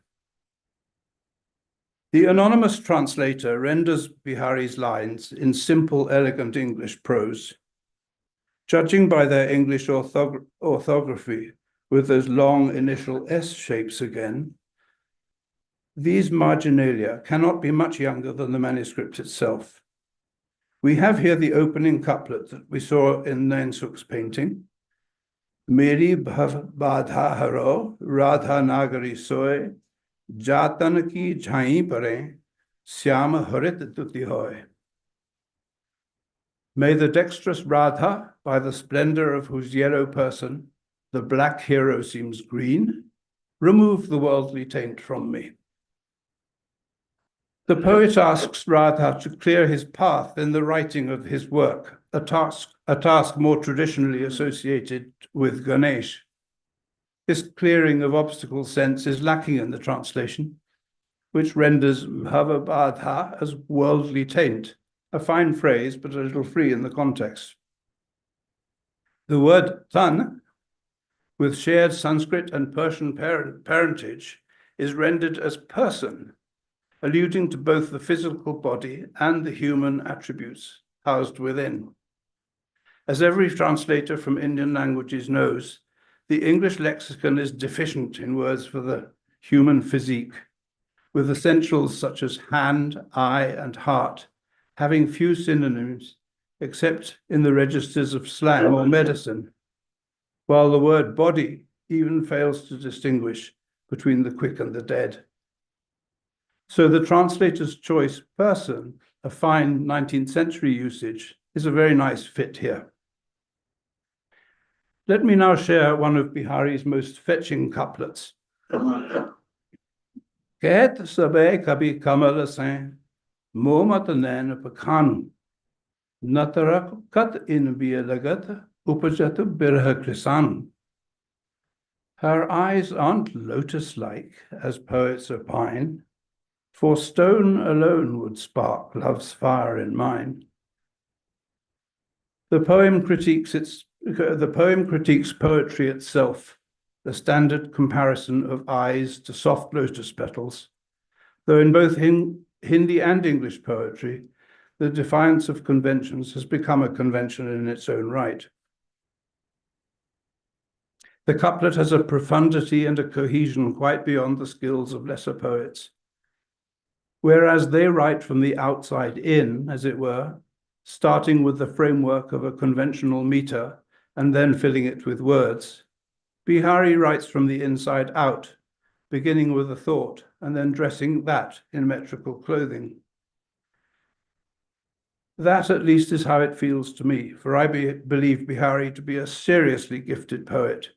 The anonymous translator renders Bihari's lines in simple, elegant English prose. Judging by their English orthography, with those long initial S shapes again, these marginalia cannot be much younger than the manuscript itself. We have here the opening couplet that we saw in Nain Sukh's painting, Meri bhav badha haro, Radha nagari soy, Jatan ki jhain pare, Syama harit tuti hoy. May the dexterous Radha, by the splendor of whose yellow person the black hero seems green, remove the worldly taint from me. The poet asks Radha to clear his path in the writing of his work, a task more traditionally associated with Ganesh. This clearing of obstacle sense is lacking in the translation, which renders bhavabadha as worldly taint, a fine phrase, but a little free in the context. The word tan, with shared Sanskrit and Persian parentage, is rendered as person, alluding to both the physical body and the human attributes housed within. As every translator from Indian languages knows, the English lexicon is deficient in words for the human physique, with essentials such as hand, eye, and heart having few synonyms except in the registers of slang or medicine, while the word body even fails to distinguish between the quick and the dead. So the translator's choice, person, a fine 19th century usage, is a very nice fit here. Let me now share one of Bihari's most fetching couplets. Kahat sabe kabhi kamal sain, momat nain pakhan, natarak kat in biya lagat, upajat birha krisan. Her eyes aren't lotus-like, as poets opine, for stone alone would spark love's fire in mine. The poem critiques poetry itself, the standard comparison of eyes to soft lotus petals, though in both Hindi and English poetry, the defiance of conventions has become a convention in its own right. The couplet has a profundity and a cohesion quite beyond the skills of lesser poets. Whereas they write from the outside in, as it were, starting with the framework of a conventional meter and then filling it with words, Bihari writes from the inside out, beginning with a thought and then dressing that in metrical clothing. That at least is how it feels to me, for I believe Bihari to be a seriously gifted poet.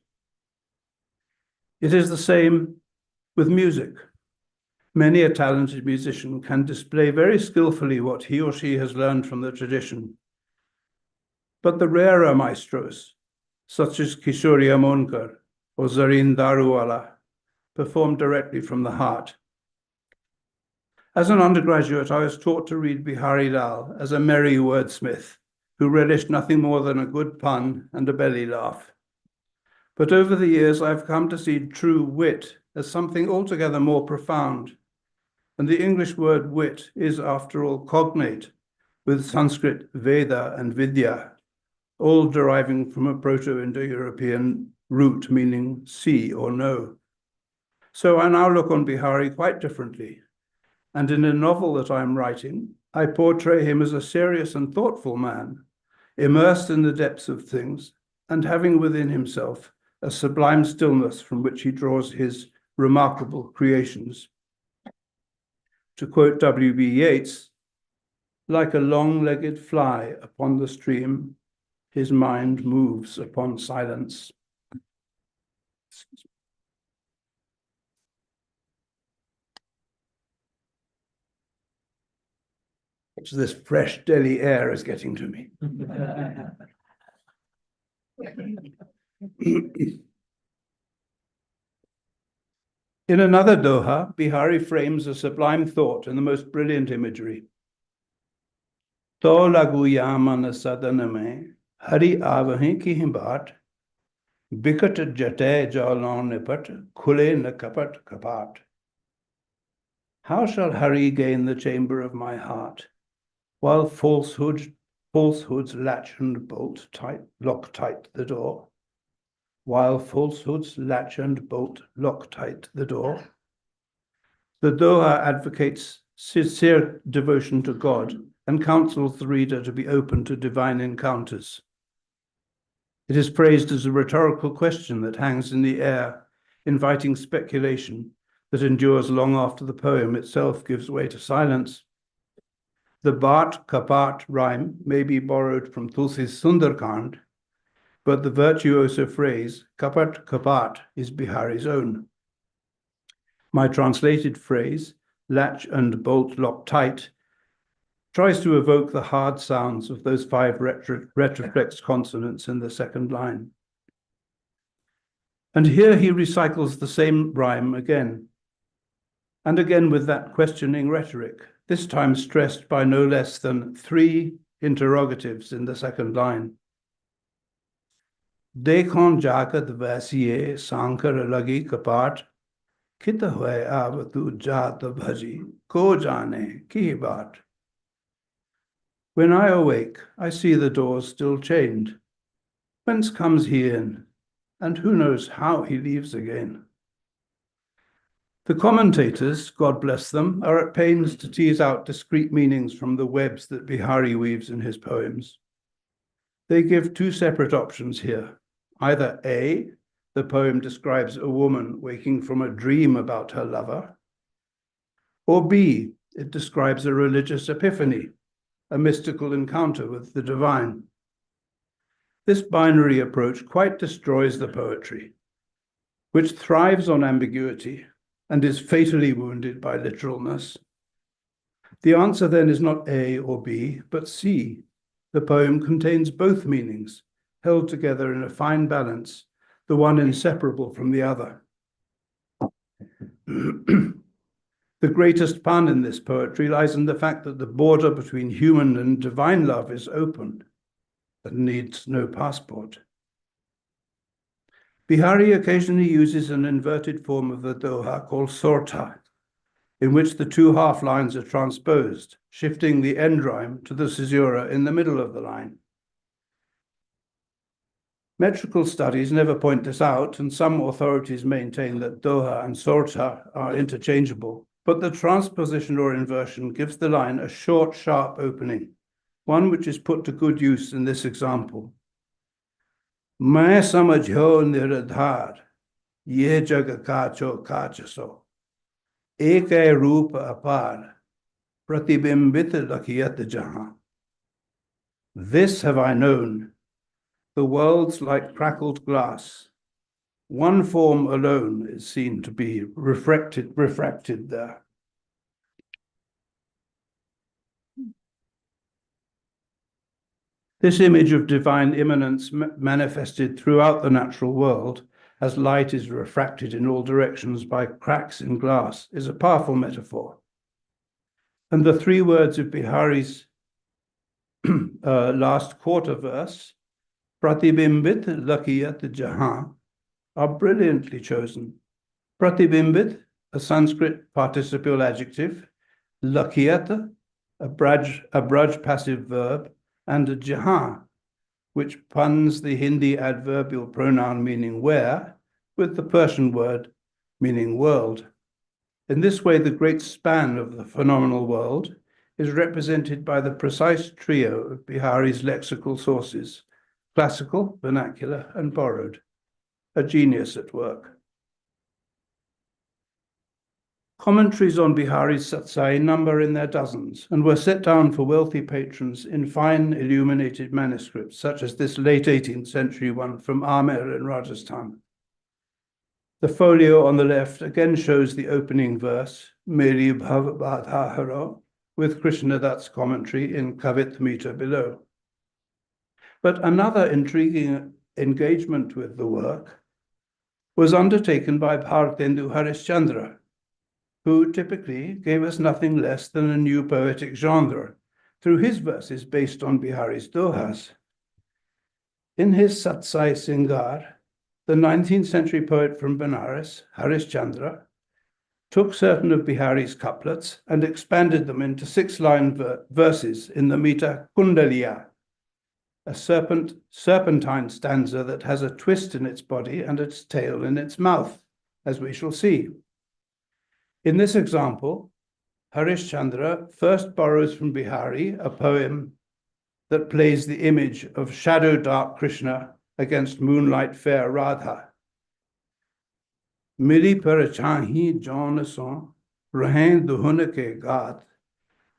It is the same with music. Many a talented musician can display very skillfully what he or she has learned from the tradition. But the rarer maestros, such as Kishori Amonkar or Zareen Daruwala, perform directly from the heart. As an undergraduate, I was taught to read Bihari Lal as a merry wordsmith who relished nothing more than a good pun and a belly laugh. But over the years, I've come to see true wit as something altogether more profound. And the English word wit is, after all, cognate with Sanskrit Veda and Vidya, all deriving from a Proto-Indo-European root meaning see or know. So I now look on Bihari quite differently. And in a novel that I'm writing, I portray him as a serious and thoughtful man, immersed in the depths of things and having within himself a sublime stillness from which he draws his remarkable creations. To quote W.B. Yeats, like a long-legged fly upon the stream, his mind moves upon silence. It's this fresh Delhi air is getting to me. In another doha, Bihari frames a sublime thought in the most brilliant imagery. To lagu yamana sadana mein, hari avahi ki himbat, bikat jate jalon nipat, khule na kapat kapat. How shall Hari gain the chamber of my heart, while falsehood's latch and bolt lock tight the door? While falsehood's latch and bolt lock tight the door. The Doha advocates sincere devotion to God and counsels the reader to be open to divine encounters. It is phrased as a rhetorical question that hangs in the air, inviting speculation that endures long after the poem itself gives way to silence. The Bhat Kapat rhyme may be borrowed from Tulsi's Sundarkand, but the virtuoso phrase Kapat Kapat is Bihari's own. My translated phrase, latch and bolt lock tight, tries to evoke the hard sounds of those 5 retroflex consonants in the second line. And here he recycles the same rhyme again, and again with that questioning rhetoric, this time stressed by no less than 3 interrogatives in the second line. Dekhon jakat vaisiye sankar lagi kapat, kita hoye ab tu jat bhaji, ko jane ki baat. When I awake, I see the doors still chained. Whence comes he in? And who knows how he leaves again? The commentators, God bless them, are at pains to tease out discrete meanings from the webs that Bihari weaves in his poems. They give 2 separate options here. Either A, the poem describes a woman waking from a dream about her lover, or B, it describes a religious epiphany, a mystical encounter with the divine. This binary approach quite destroys the poetry, which thrives on ambiguity and is fatally wounded by literalness. The answer then is not A or B, but C. The poem contains both meanings, held together in a fine balance, the one inseparable from the other. The greatest pun in this poetry lies in the fact that the border between human and divine love is open and needs no passport. Bihari occasionally uses an inverted form of the doha called sorta, in which the 2 half lines are transposed, shifting the end rhyme to the caesura in the middle of the line. Metrical studies never point this out, and some authorities maintain that doha and sorta are interchangeable, but the transposition or inversion gives the line a short, sharp opening, one which is put to good use in this example. Main samajho niradhar, ye jaga kacho kachaso, eke roop apar, pratibimbit lakhiyat jahan. This have I known, the world's like crackled glass. One form alone is seen to be refracted there. This image of divine immanence manifested throughout the natural world as light is refracted in all directions by cracks in glass is a powerful metaphor. And the 3 words of Bihari's last quarter verse, Pratibimbit lakiyat jahan, are brilliantly chosen. Pratibimbit, a Sanskrit participial adjective, lakiyat, a braj passive verb, and a jahan, which puns the Hindi adverbial pronoun meaning where with the Persian word meaning world. In this way, the great span of the phenomenal world is represented by the precise trio of Bihari's lexical sources, classical, vernacular, and borrowed. A genius at work. Commentaries on Bihari's Satsai number in their dozens and were set down for wealthy patrons in fine illuminated manuscripts, such as this late 18th century one from Amer in Rajasthan. The folio on the left again shows the opening verse, Meri Bhav Badha Haro, with Krishnadat's commentary in Kavit meter below. But another intriguing engagement with the work was undertaken by Bhartendu Harishchandra, who typically gave us nothing less than a new poetic genre through his verses based on Bihari's dohas. In his Satsai Singar, the 19th century poet from Benares, Harishchandra, took certain of Bihari's couplets and expanded them into 6-line verses in the meter Kundaliya, a serpentine stanza that has a twist in its body and its tail in its mouth, as we shall see. In this example, Harishchandra first borrows from Bihari a poem that plays the image of shadow-dark Krishna against moonlight fair Radha. Mili parachahi Jonason, Rahen duhun ke gaat,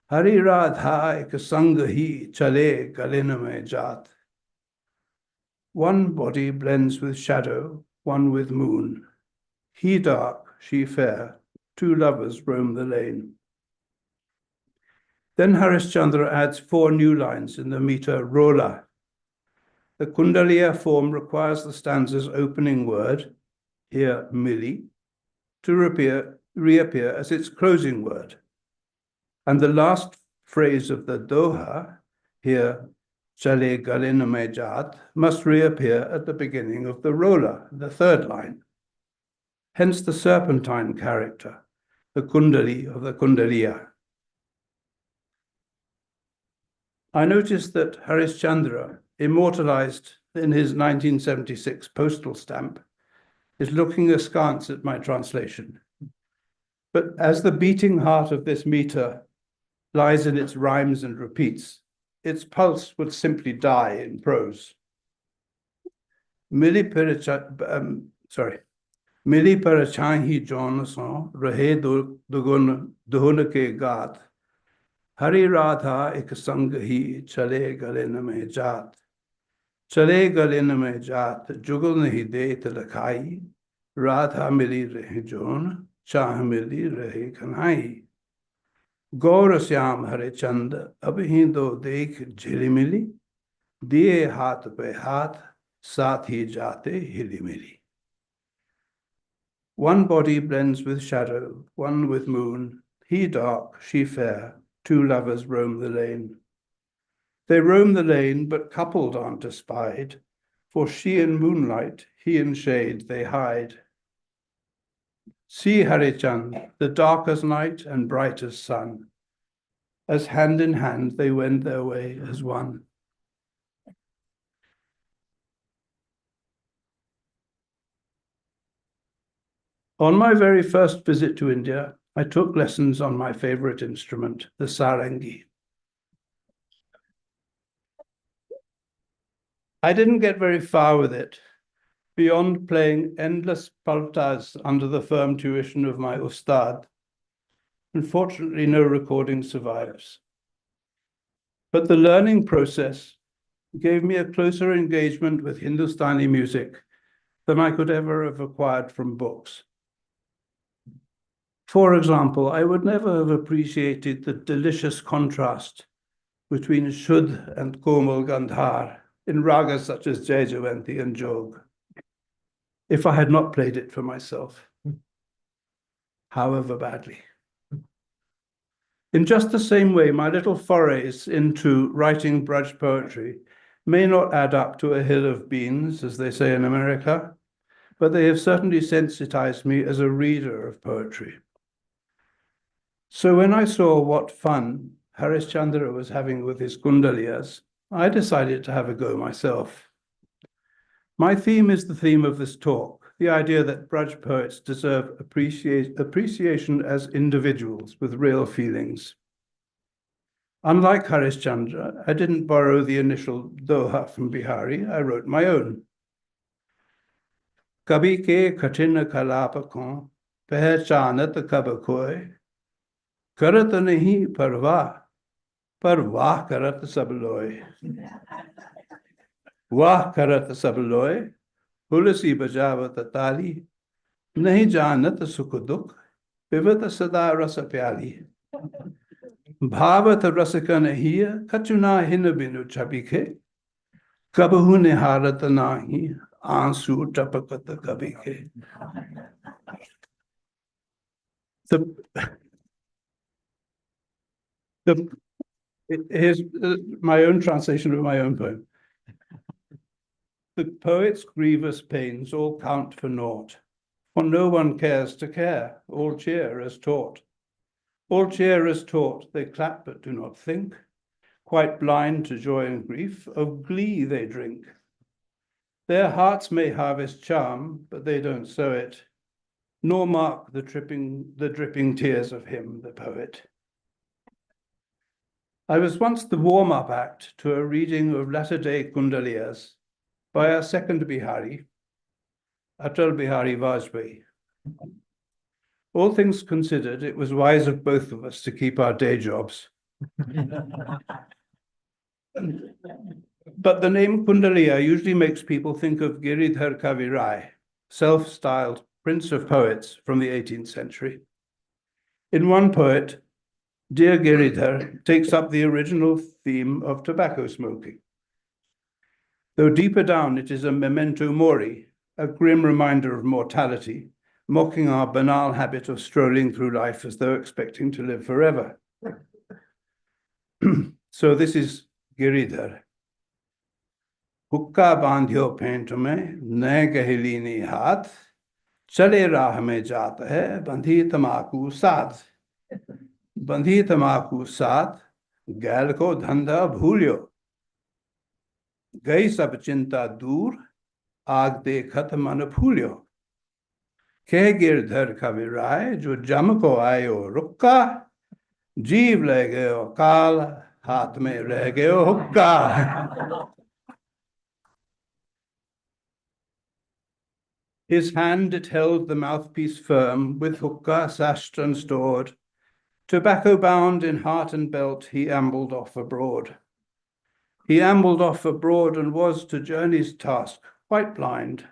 Hari Radha ek sang hi chale galin mein jaat. One body blends with shadow, one with moon. He dark, she fair, two lovers roam the lane. Then Harishchandra adds 4 new lines in the meter rola. The Kundaliya form requires the stanza's opening word, here mili, to reappear as its closing word. And the last phrase of the doha, here chale galin mein jaat, must reappear at the beginning of the rola, the 3rd line. Hence the serpentine character, the kundali of the Kundaliya. I noticed that Harishchandra, immortalized in his 1976 postal stamp, is looking askance at my translation. But as the beating heart of this meter lies in its rhymes and repeats, its pulse would simply die in prose. Mili parachahi jonason rahe dugun ke gaat, Hari Radha ek sang hi chale galin mein jaat. Chale galin mein jaat, jugal nahi de lakai, Radha mili rahe jon, chah mili rahe kanhai. Gaur syam hare chand, abhi do dekh jhili mili, diye haath pe haath, saath hi jaate hili mili. One body blends with shadow, one with moon, he dark, she fair, 2 lovers roam the lane. They roam the lane, but coupled aren't espied, for she in moonlight, he in shade, they hide. See Harichand, the dark as night and bright as sun, as hand in hand they wend their way as one. On my very first visit to India, I took lessons on my favorite instrument, the sarangi. I didn't get very far with it, beyond playing endless paltas under the firm tuition of my ustad. Unfortunately, no recording survives. But the learning process gave me a closer engagement with Hindustani music than I could ever have acquired from books. For example, I would never have appreciated the delicious contrast between Shuddh and Komal Gandhar in ragas such as Jai Jayanti and Jog, if I had not played it for myself, however badly. In just the same way, my little forays into writing Braj poetry may not add up to a hill of beans, as they say in America, but they have certainly sensitized me as a reader of poetry. So when I saw what fun Harishchandra was having with his Kundaliyas, I decided to have a go myself. My theme is the theme of this talk, the idea that Braj poets deserve appreciation as individuals with real feelings. Unlike Harishchandra, I didn't borrow the initial doha from Bihari, I wrote my own. Kabhi ke khatin kalapa ko, pehchanat kab koy, karat nahi parwah, par wah karat sab loy. Wah karat sab loy, hulasi bajawat tali, nahi janat sukh dukh, pivat sada rasa pyali. Bhavat rasika nahi, kachuna hin binu chabike, kabahu niharat nahi, aansu tapakat kabike. Here's my own translation of my own poem. The poet's grievous pains all count for naught, for no one cares to care, all cheer as taught. All cheer as taught, they clap but do not think, quite blind to joy and grief, of glee they drink. Their hearts may harvest charm, but they don't sow it, nor mark the dripping tears of him, the poet. I was once the warm-up act to a reading of latter-day Kundaliyas by our second Bihari, Atal Bihari Vajpayee. All things considered, it was wise of both of us to keep our day jobs. But the name Kundaliya usually makes people think of Giridhar Kaviraj, self-styled prince of poets from the 18th century. In one poet, Dear Giridhar takes up the original theme of tobacco smoking. Though deeper down it is a memento mori, a grim reminder of mortality, mocking our banal habit of strolling through life as though expecting to live forever. So this is Giridhar. Hukka bandhyo paint mein, ne gahilini hath, chale raah mein jaat hai, bandhi tamaku saath. Bandhi tamaku saath, gail ko dhanda bhulyo. Gayi sab chinta dur, aag dekhat man phulyo. Ke Girdhar Kaviraj, jo jam ko aayo rukka, jeev le gayo kaal, haath mein reh gayo hukka. His hand it held the mouthpiece firm, with hookah sashed and stored. Tobacco bound in heart and belt, he ambled off abroad. He ambled off abroad and was to journey's task quite blind.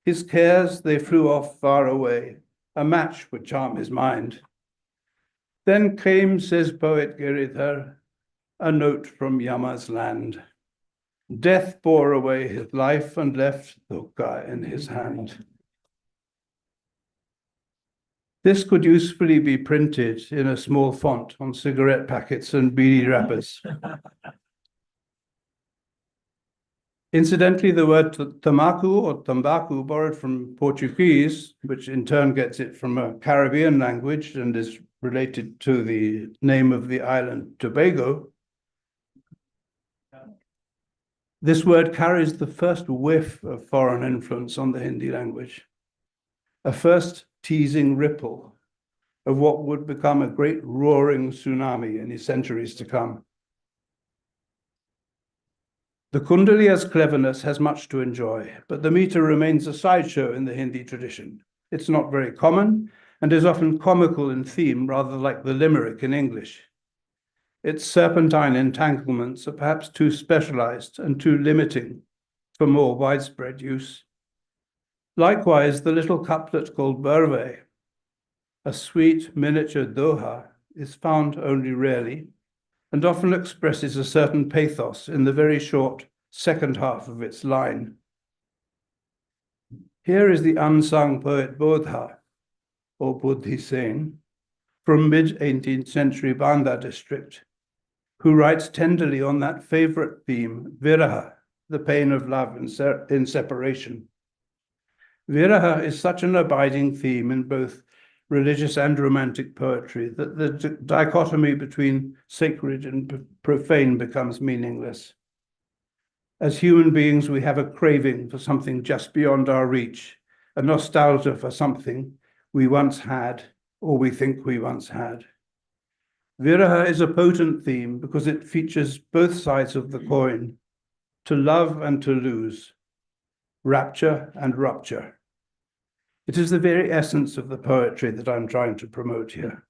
His cares, they flew off far away, a match would charm his mind. Then came, says poet Giridhar, a note from Yama's land. Death bore away his life and left the hookah in his hand. This could usefully be printed in a small font on cigarette packets and beanie wrappers. Incidentally, the word tamaku or tambaku, borrowed from Portuguese, which in turn gets it from a Caribbean language and is related to the name of the island Tobago. This word carries the first whiff of foreign influence on the Hindi language, a first teasing ripple of what would become a great roaring tsunami in the centuries to come. The Kundaliya's cleverness has much to enjoy, but the meter remains a sideshow in the Hindi tradition. It's not very common and is often comical in theme, rather like the limerick in English. Its serpentine entanglements are perhaps too specialized and too limiting for more widespread use. Likewise, the little couplet called Barve, a sweet miniature doha, is found only rarely and often expresses a certain pathos in the very short second half of its line. Here is the unsung poet Bodha, or Buddhi Sen, from mid-18th century Banda district, who writes tenderly on that favorite theme, Viraha, the pain of love in separation. Viraha is such an abiding theme in both religious and romantic poetry that the dichotomy between sacred and profane becomes meaningless. As human beings, we have a craving for something just beyond our reach, a nostalgia for something we once had or we think we once had. Viraha is a potent theme because it features both sides of the coin, to love and to lose, rapture and rupture. It is the very essence of the poetry that I'm trying to promote here.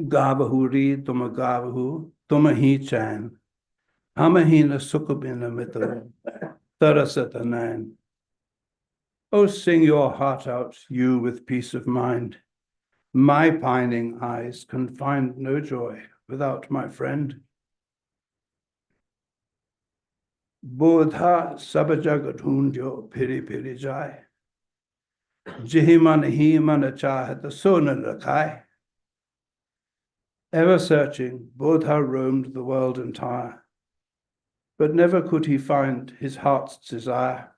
Gavahu ri tuma gavahu, tuma hi chan, hamahina sukubina mito, tarasatanan. Oh, sing your heart out, you with peace of mind. My pining eyes can find no joy without my friend. Bodha sabajagat hundyo piri piri jai. Jihiman himana chahat sona rakai. Ever searching, Bodha roamed the world entire, but never could he find his heart's desire.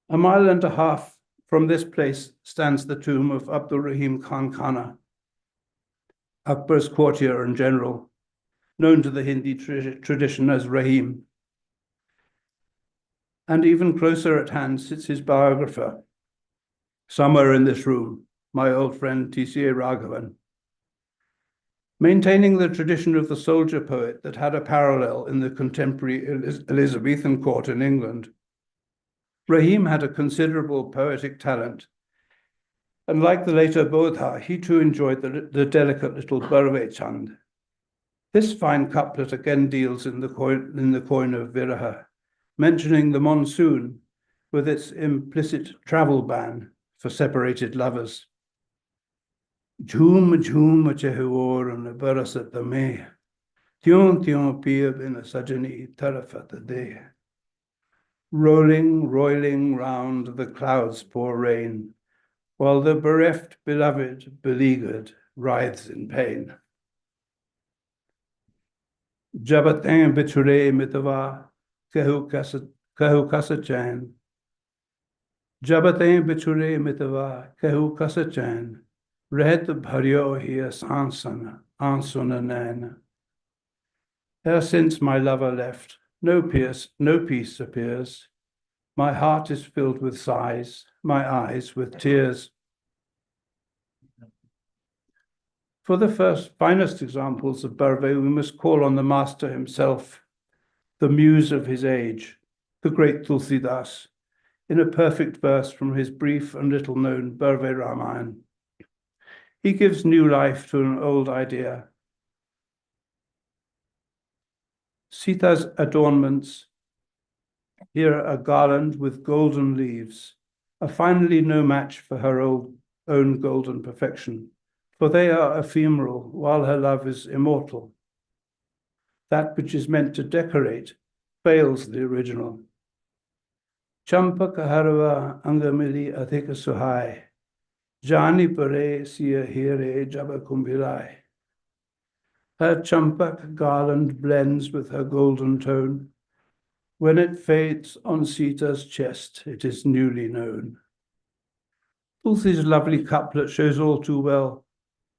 A mile and a half from this place stands the tomb of Abdul Rahim Khan Khana, Akbar's courtier and general, known to the Hindi tradition as Rahim. And even closer at hand sits his biographer, somewhere in this room, my old friend T.C.A. Raghavan. Maintaining the tradition of the soldier poet that had a parallel in the contemporary Elizabethan court in England, Rahim had a considerable poetic talent, and like the later Bodha, he too enjoyed the delicate little Barve Chand. This fine couplet again deals in the coin of Viraha, mentioning the monsoon with its implicit travel ban for separated lovers. Jhoom jhoom chehuor and barasat the me, tion piab in a sajani tarafat de. Rolling, roiling round the clouds pour rain, while the bereft beloved, beleaguered, writhes in pain. Jabatin biture mitava, kahu kasa chan. Jabatin biture mitava, kahu kasa chan. Rehet bharyo hiya ansana nan. E'er since my lover left, no peace appears. My heart is filled with sighs, my eyes with tears. For the finest examples of Barve, we must call on the master himself, the muse of his age, the great Tulsidas, in a perfect verse from his brief and little-known Barve Ramayan. He gives new life to an old idea. Sita's adornments here a garland with golden leaves, are finally no match for her own golden perfection, for they are ephemeral while her love is immortal. That which is meant to decorate fails the original. Champa kaharva angamili athika suhai, jani pare siya here jaba kumbilai. Her champak garland blends with her golden tone. When it fades on Sita's chest, it is newly known. Tulsi's lovely couplet shows all too well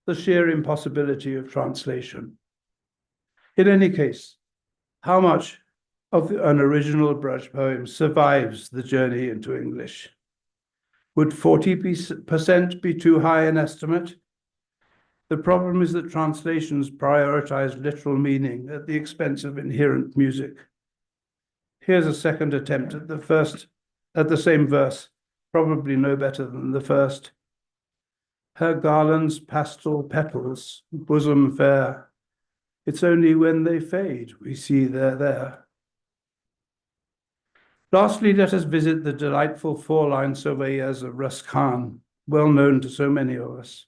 the sheer impossibility of translation. In any case, how much of an original Braj poem survives the journey into English? Would 40% be too high an estimate? The problem is that translations prioritize literal meaning at the expense of inherent music. Here's a second attempt at the same verse, probably no better than the first. Her garland's pastel petals, bosom fair, it's only when they fade we see they're there. Lastly, let us visit the delightful four-line Sovaiyas of Ras Khan, well known to so many of us.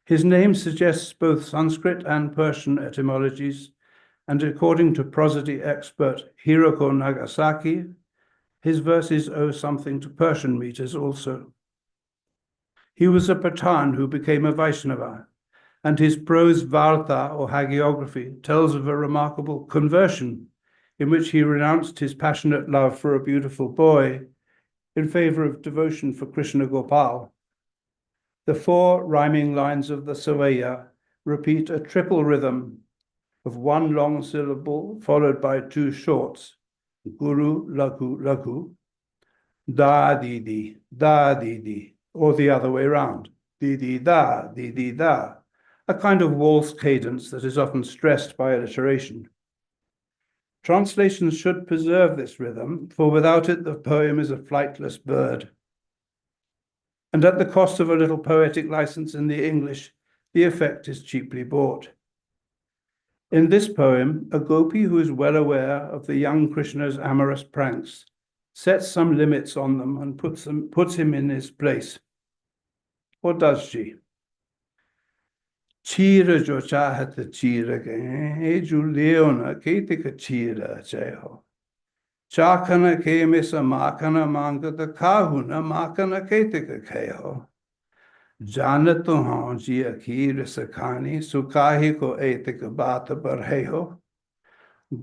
His name suggests both Sanskrit and Persian etymologies, and according to prosody expert Hiroko Nagasaki, his verses owe something to Persian meters also. He was a Pathan who became a Vaishnava, and his prose Varta or hagiography tells of a remarkable conversion in which he renounced his passionate love for a beautiful boy in favor of devotion for Krishna Gopal. The four rhyming lines of the Savaya repeat a triple rhythm of one long syllable followed by two shorts, Guru, Laku, Laku, Da, Didi, or the other way round, Didi, Da, a kind of waltz cadence that is often stressed by alliteration. Translations should preserve this rhythm, for without it the poem is a flightless bird. And at the cost of a little poetic license in the English, the effect is cheaply bought. In this poem, a gopi who is well aware of the young Krishna's amorous pranks sets some limits on them and puts him in his place. Or does she? Chira jo chahat chira ge, ju leona ketika chira cheho. Chakana ke misa makana mangata kahuna makana ketika keho. Janat to haan ji akhir sakhani sukahi ko etika baat barheho.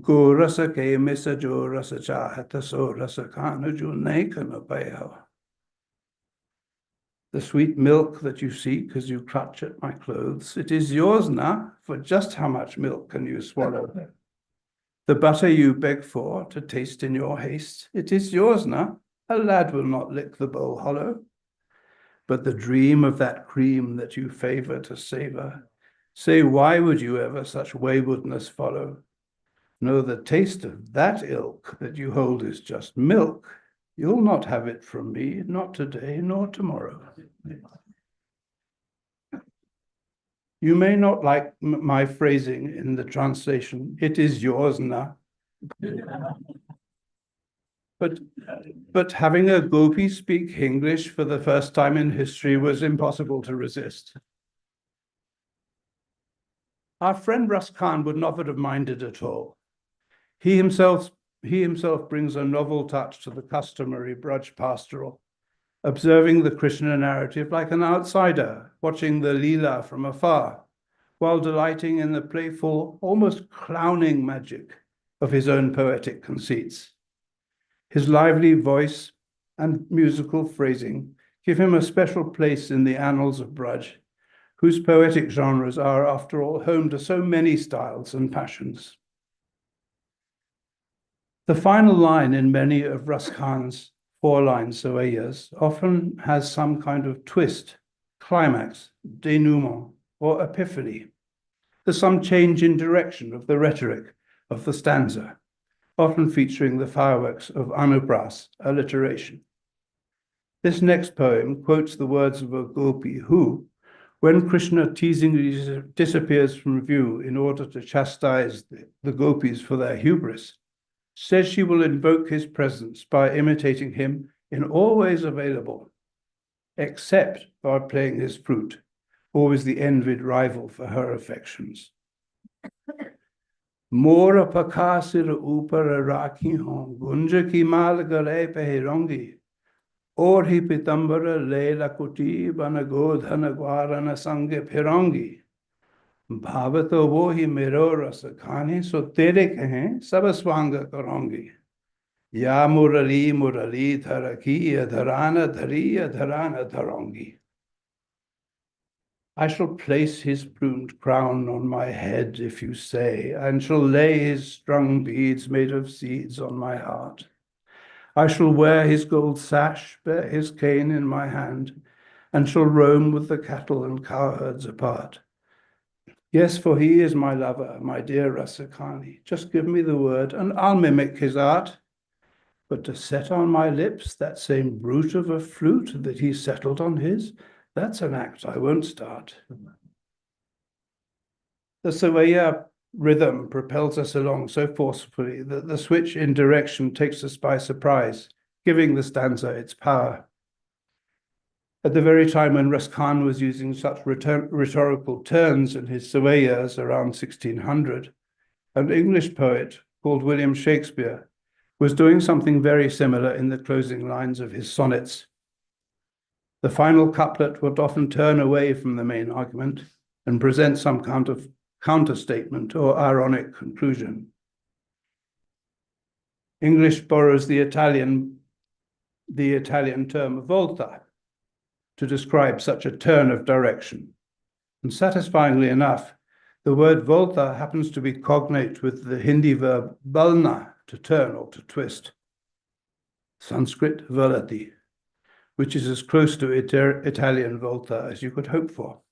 Go rasa ke misa jo rasa chahata so rasa khana jo nahi kana payo. The sweet milk that you seek as you clutch at my clothes, it is yours now, for just how much milk can you swallow? The butter you beg for to taste in your haste, it is yours now, a lad will not lick the bowl hollow. But the dream of that cream that you favor to savor, Say, why would you ever such waywardness follow? Know the taste of that ilk that you hold is just milk. You'll not have it from me, not today nor tomorrow. You may not like my phrasing in the translation, it is yours now. But having a gopi speak English for the first time in history was impossible to resist. Our friend Russ Khan would not have minded at all. He himself brings a novel touch to the customary Braj pastoral, observing the Krishna narrative like an outsider, watching the Leela from afar, while delighting in the playful, almost clowning magic of his own poetic conceits. His lively voice and musical phrasing give him a special place in the annals of Braj, whose poetic genres are, after all, home to so many styles and passions. The final line in many of Russ Khan's four-line soayas often has some kind of twist, climax, denouement, or epiphany. There's some change in direction of the rhetoric of the stanza, often featuring the fireworks of anupras, alliteration. This next poem quotes the words of a gopi who, when Krishna teasingly disappears from view in order to chastise the gopis for their hubris, says she will invoke his presence by imitating him in all ways available, except by playing his flute, always the envied rival for her affections. Mora pakasir upar rakhi hon, gunja ki mal gale pehirongi, or hi pitambara leila kuti banagodhana gwarana sange pirongi. भावतो वो ही मेरो रस खाने सो तेरे कहें सब स्वांग करोंगी या मुरली मुरली धरकी अधरान धरोंगी. I shall place his plumed crown on my head, if you say, and shall lay his strung beads made of seeds on my heart. I shall wear his gold sash, bear his cane in my hand, and shall roam with the cattle and cowherds apart. Yes, for he is my lover, my dear Rasakani. Just give me the word, and I'll mimic his art. But to set on my lips that same brute of a flute that he settled on his, that's an act I won't start. The Savaya rhythm propels us along so forcefully that the switch in direction takes us by surprise, giving the stanza its power. At the very time when Russ Khan was using such rhetorical turns in his Savayas around 1600, an English poet called William Shakespeare was doing something very similar in the closing lines of his sonnets. The final couplet would often turn away from the main argument and present some kind of counterstatement or ironic conclusion. English borrows the Italian term volta to describe such a turn of direction. And satisfyingly enough, the word volta happens to be cognate with the Hindi verb balna, to turn or to twist. Sanskrit velati, which is as close to Italian volta as you could hope for.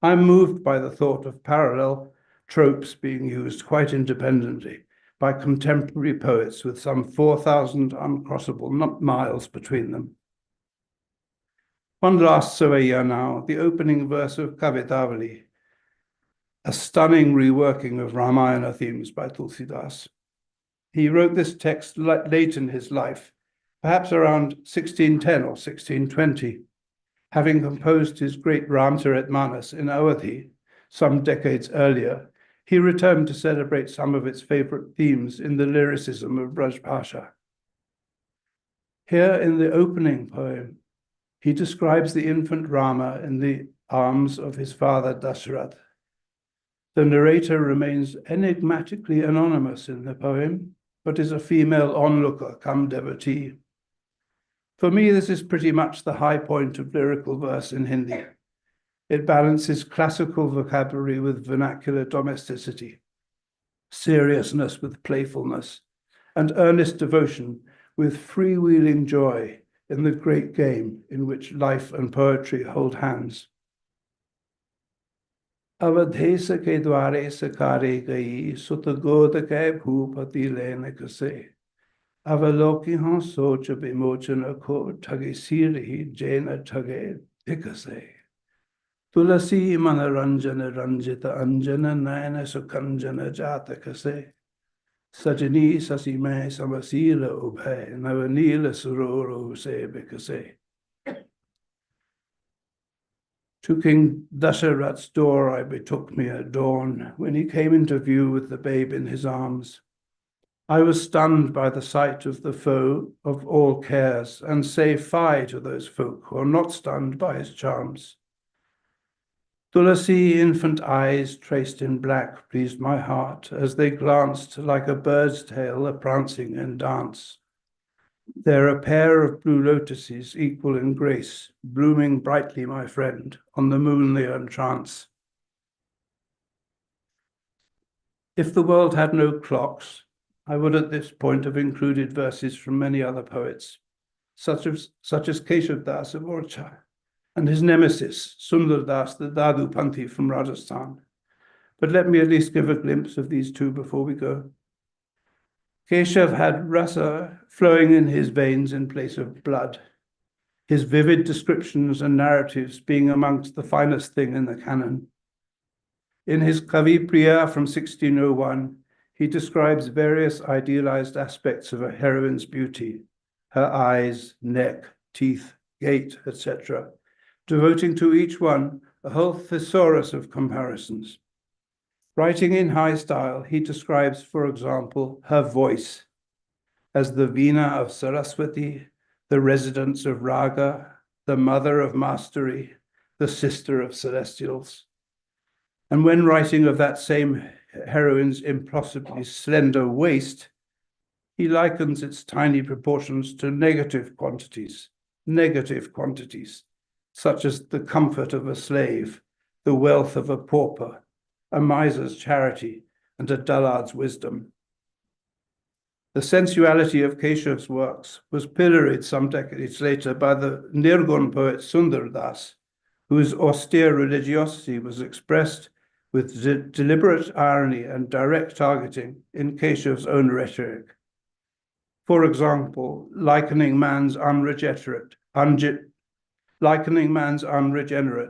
I'm moved by the thought of parallel tropes being used quite independently by contemporary poets with some 4,000 uncrossable miles between them. One last Savaya now, the opening verse of Kavitavali, a stunning reworking of Ramayana themes by Tulsidas. He wrote this text late in his life, perhaps around 1610 or 1620, having composed his great Ramcharitmanas in Awadhi some decades earlier. He returned to celebrate some of its favorite themes in the lyricism of Braj Bhasha. Here in the opening poem, he describes the infant Rama in the arms of his father Dashrath. The narrator remains enigmatically anonymous in the poem, but is a female onlooker come devotee. For me, this is pretty much the high point of lyrical verse in Hindi. It balances classical vocabulary with vernacular domesticity, seriousness with playfulness, and earnest devotion with freewheeling joy in the great game in which life and poetry hold hands. Awadhesh के द्वारे सकारे गई सुत गोद कै भूपति लेन कसे अवलोकिहों सोच विमोचन को ठगे सिर ही जैन ठगे धिकसे तुलसी मन रंजन रंजित अंजन नयन सुखंजन जातक से सजनी शशि में समशील उभय नवनील सुरोरु से बिकसे. To King Dasharat's door I betook me at dawn, when he came into view with the babe in his arms. I was stunned by the sight of the foe of all cares, and say fie to those folk who are not stunned by his charms. Tulasi infant eyes traced in black pleased my heart, as they glanced like a bird's tail a-prancing in dance. They're a pair of blue lotuses equal in grace, blooming brightly, my friend, on the moonly entrance. If the world had no clocks, I would at this point have included verses from many other poets, such as Keshav Das of Orcha, and his nemesis, Sundar Das, the Dadu Panthi from Rajasthan. But let me at least give a glimpse of these two before we go. Keshav had rasa flowing in his veins in place of blood, his vivid descriptions and narratives being amongst the finest thing in the canon. In his Kavi Priya from 1601, he describes various idealized aspects of a heroine's beauty, her eyes, neck, teeth, gait, etc., devoting to each one a whole thesaurus of comparisons. Writing in high style, he describes, for example, her voice as the Veena of Saraswati, the residence of Raga, the mother of mastery, the sister of celestials. And when writing of that same heroine's impossibly slender waist, he likens its tiny proportions to negative quantities, such as the comfort of a slave, the wealth of a pauper, a miser's charity, and a dullard's wisdom. The sensuality of Keshav's works was pilloried some decades later by the Nirgun poet Sundar Das, whose austere religiosity was expressed with deliberate irony and direct targeting in Keshav's own rhetoric. For example, likening man's unregenerate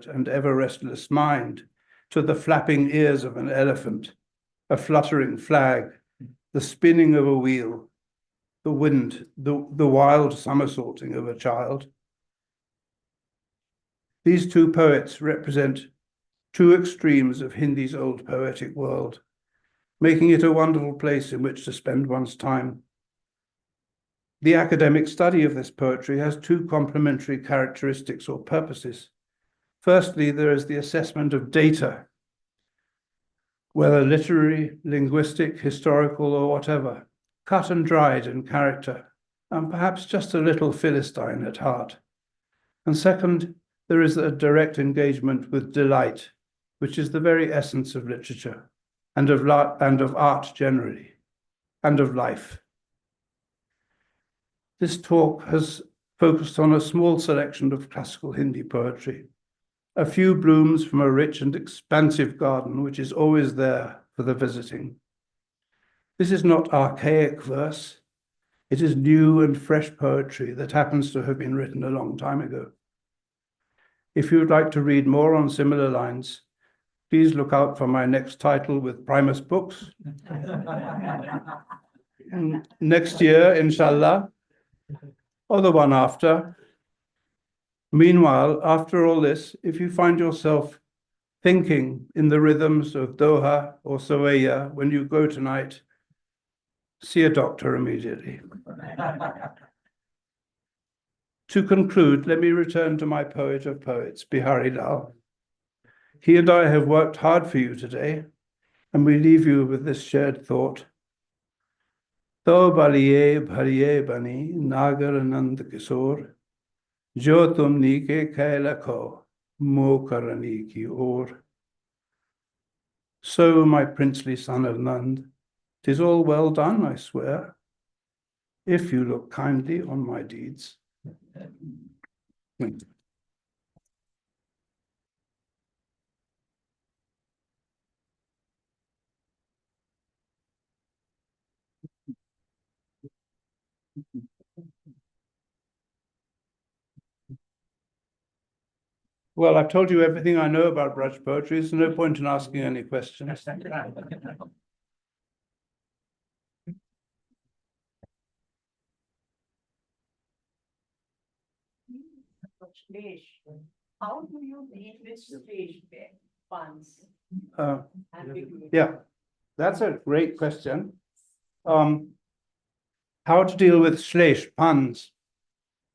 and ever restless mind to the flapping ears of an elephant, a fluttering flag, the spinning of a wheel, the wind, the wild somersaulting of a child. These two poets represent two extremes of Hindi's old poetic world, making it a wonderful place in which to spend one's time. The academic study of this poetry has two complementary characteristics or purposes. Firstly, there is the assessment of data, whether literary, linguistic, historical, or whatever, cut and dried in character, and perhaps just a little Philistine at heart. And second, there is a direct engagement with delight, which is the very essence of literature, and of art generally, and of life. This talk has focused on a small selection of classical Hindi poetry, a few blooms from a rich and expansive garden which is always there for the visiting. This is not archaic verse. It is new and fresh poetry that happens to have been written a long time ago. If you would like to read more on similar lines, please look out for my next title with Primus Books. Next year, inshallah, or the one after. Meanwhile, after all this, if you find yourself thinking in the rhythms of Doha or Soweya when you go tonight, see a doctor immediately. To conclude, let me return to my poet of poets, Bihari Lal. He and I have worked hard for you today, and we leave you with this shared thought. To baliye bhariye bani nagar nand kisor, jo tumni ke khaila kho, mo karani ki or. So, my princely son of Nand, 'tis all well done, I swear, if you look kindly on my deeds. Thank you. Well, I've told you everything I know about Braj poetry. There's no point in asking any questions. How do you deal with stage puns? Yeah, that's a great question. How to deal with Schleich puns?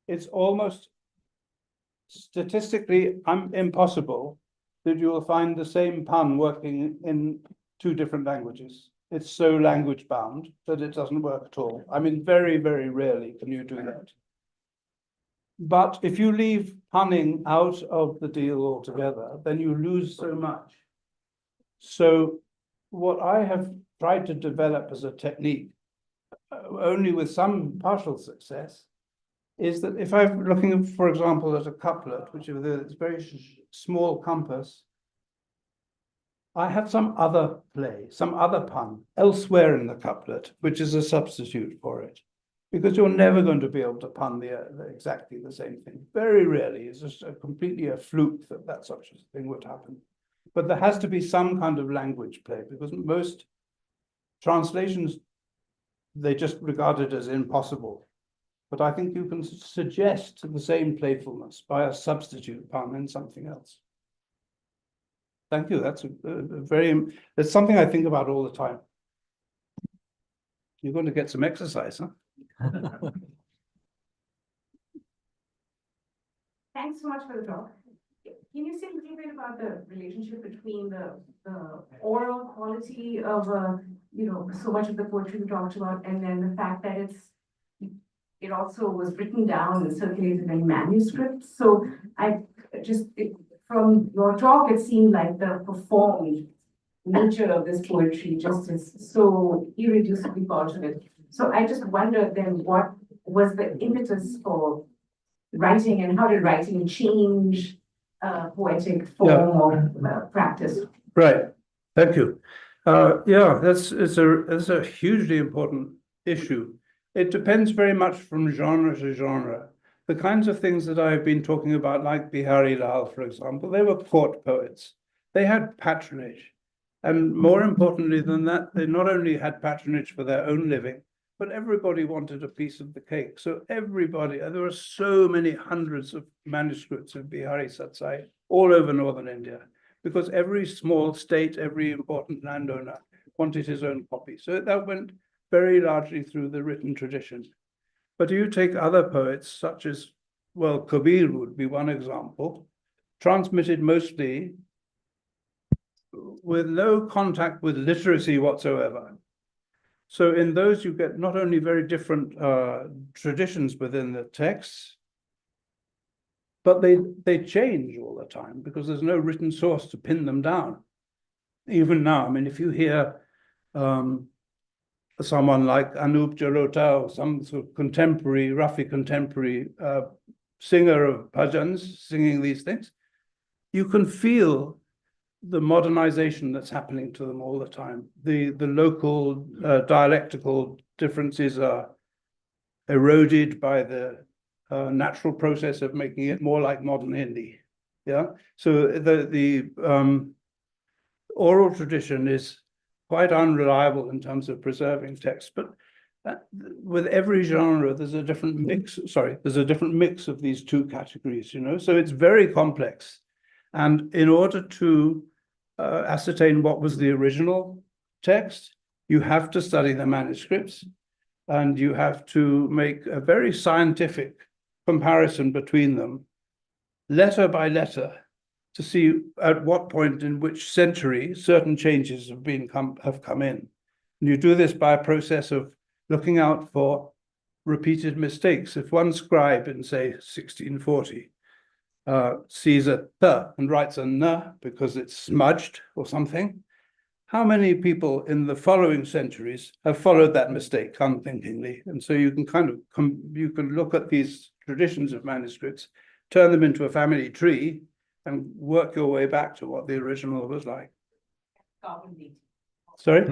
It's almost statistically impossible that you will find the same pun working in two different languages. It's so language bound that it doesn't work at all. I mean, very, very rarely can you do that. But if you leave punning out of the deal altogether, then you lose so much. So what I have tried to develop as a technique, only with some partial success, is that if I'm looking, for example, at a couplet, which is a very small compass, I have some other play, some other pun elsewhere in the couplet, which is a substitute for it. Because you're never going to be able to pun exactly the same thing. Very rarely. It's just completely a fluke that such a thing would happen. But there has to be some kind of language play, because most translations, they just regard it as impossible. But I think you can suggest the same playfulness by a substitute pun in something else. Thank you. That's that's something I think about all the time. You're going to get some exercise, huh? Thanks so much for the talk. Can you say a little bit about the relationship between the oral quality of so much of the poetry we talked about, and then the fact that it also was written down and circulated in manuscripts. So from your talk, it seemed like the performed nature of this poetry just is so irreducibly part of it. So I just wondered then, what was the impetus for writing, and how did writing change poetic form of practice? Right. Thank you. Yeah, that's a hugely important issue. It depends very much from genre to genre. The kinds of things that I've been talking about, like Bihari Lal, for example, they were court poets. They had patronage. And more importantly than that, they not only had patronage for their own living, but everybody wanted a piece of the cake. So everybody, there were so many hundreds of manuscripts of Bihari Satsai all over northern India, because every small state, every important landowner wanted his own copy. So that went very largely through the written tradition. But you take other poets, such as, well, Kabir would be one example, transmitted mostly with no contact with literacy whatsoever. So in those, you get not only very different traditions within the texts, but they change all the time because there's no written source to pin them down. Even now, I mean, if you hear someone like Anup Jalota, or some sort of contemporary, roughly contemporary singer of bhajans singing these things, you can feel the modernization that's happening to them all the time. The local dialectical differences are eroded by the natural process of making it more like modern Hindi. Yeah, so the oral tradition is quite unreliable in terms of preserving text, but with every genre, there's a different mix. Sorry, there's a different mix of these two categories, so it's very complex. And in order to ascertain what was the original text, you have to study the manuscripts, and you have to make a very scientific comparison between them, letter by letter, to see at what point in which century certain changes have come in. And you do this by a process of looking out for repeated mistakes. If one scribe in, say, 1640 sees a th and writes a n because it's smudged or something, how many people in the following centuries have followed that mistake unthinkingly? And so you can you can look at these traditions of manuscripts, turn them into a family tree, and work your way back to what the original was like. Carbon dating. Sorry?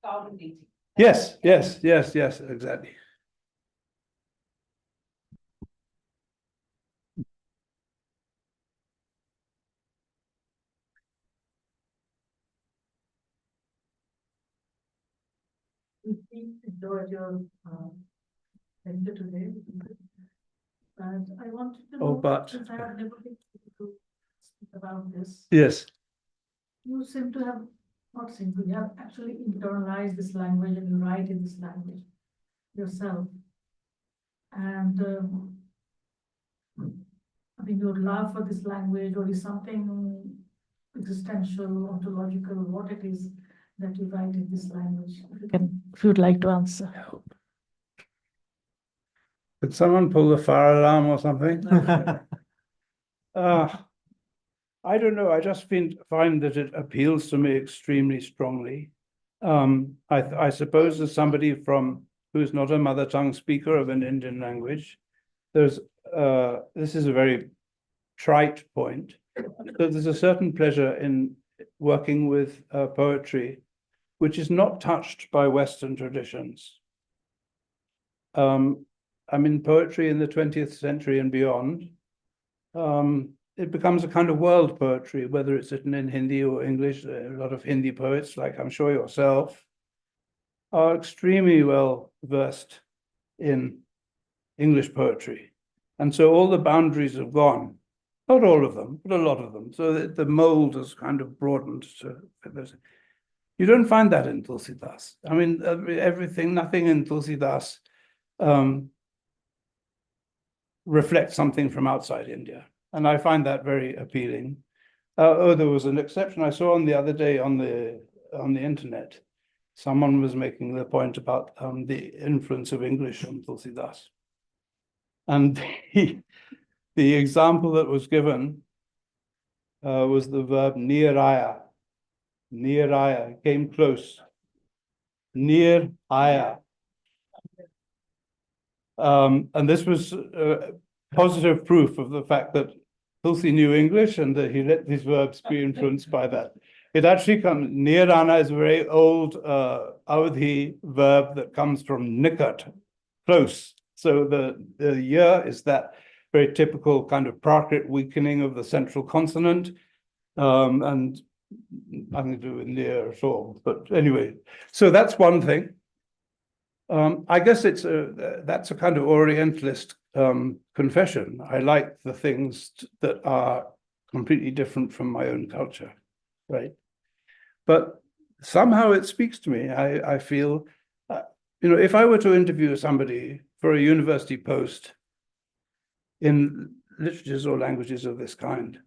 Carbon dating. Yes, exactly. deeply enjoyed your lecture today. And I wanted to Oh, know, but- since I have never been able to speak about this, Yes. you seem to have, not seem to, you have actually internalized this language and you write in this language yourself. And I mean, your love for this language, or is something existential, ontological, what it is that you write in this language? If you'd like to answer. Could someone pull the fire alarm or something? I don't know. I just find that it appeals to me extremely strongly. I suppose as somebody who's not a mother tongue speaker of an Indian language, this is a very trite point. So there's a certain pleasure in working with poetry, which is not touched by Western traditions. I mean, poetry in the 20th century and beyond, it becomes a kind of world poetry, whether it's written in Hindi or English. A lot of Hindi poets, like I'm sure yourself, are extremely well versed in English poetry. And so all the boundaries have gone, not all of them, but a lot of them. So the mold has kind of broadened to you don't find that in Tulsidas. I mean, nothing in Tulsidas reflects something from outside India. And I find that very appealing. There was an exception I saw on the other day on the internet. Someone was making the point about the influence of English on Tulsidas. And the example that was given was the verb niraya. Niraya, came close. Niraya. And this was positive proof of the fact that Tulsi knew English and that he let these verbs be influenced by that. It actually comes, nirana is a very old Awadhi verb that comes from nikat, close. So the ya is that very typical kind of Prakrit weakening of the central consonant, and nothing to do with near at all. But anyway, so that's one thing. I guess that's a kind of Orientalist confession. I like the things that are completely different from my own culture, right? But somehow it speaks to me. I feel, if I were to interview somebody for a university post in literatures or languages of this kind,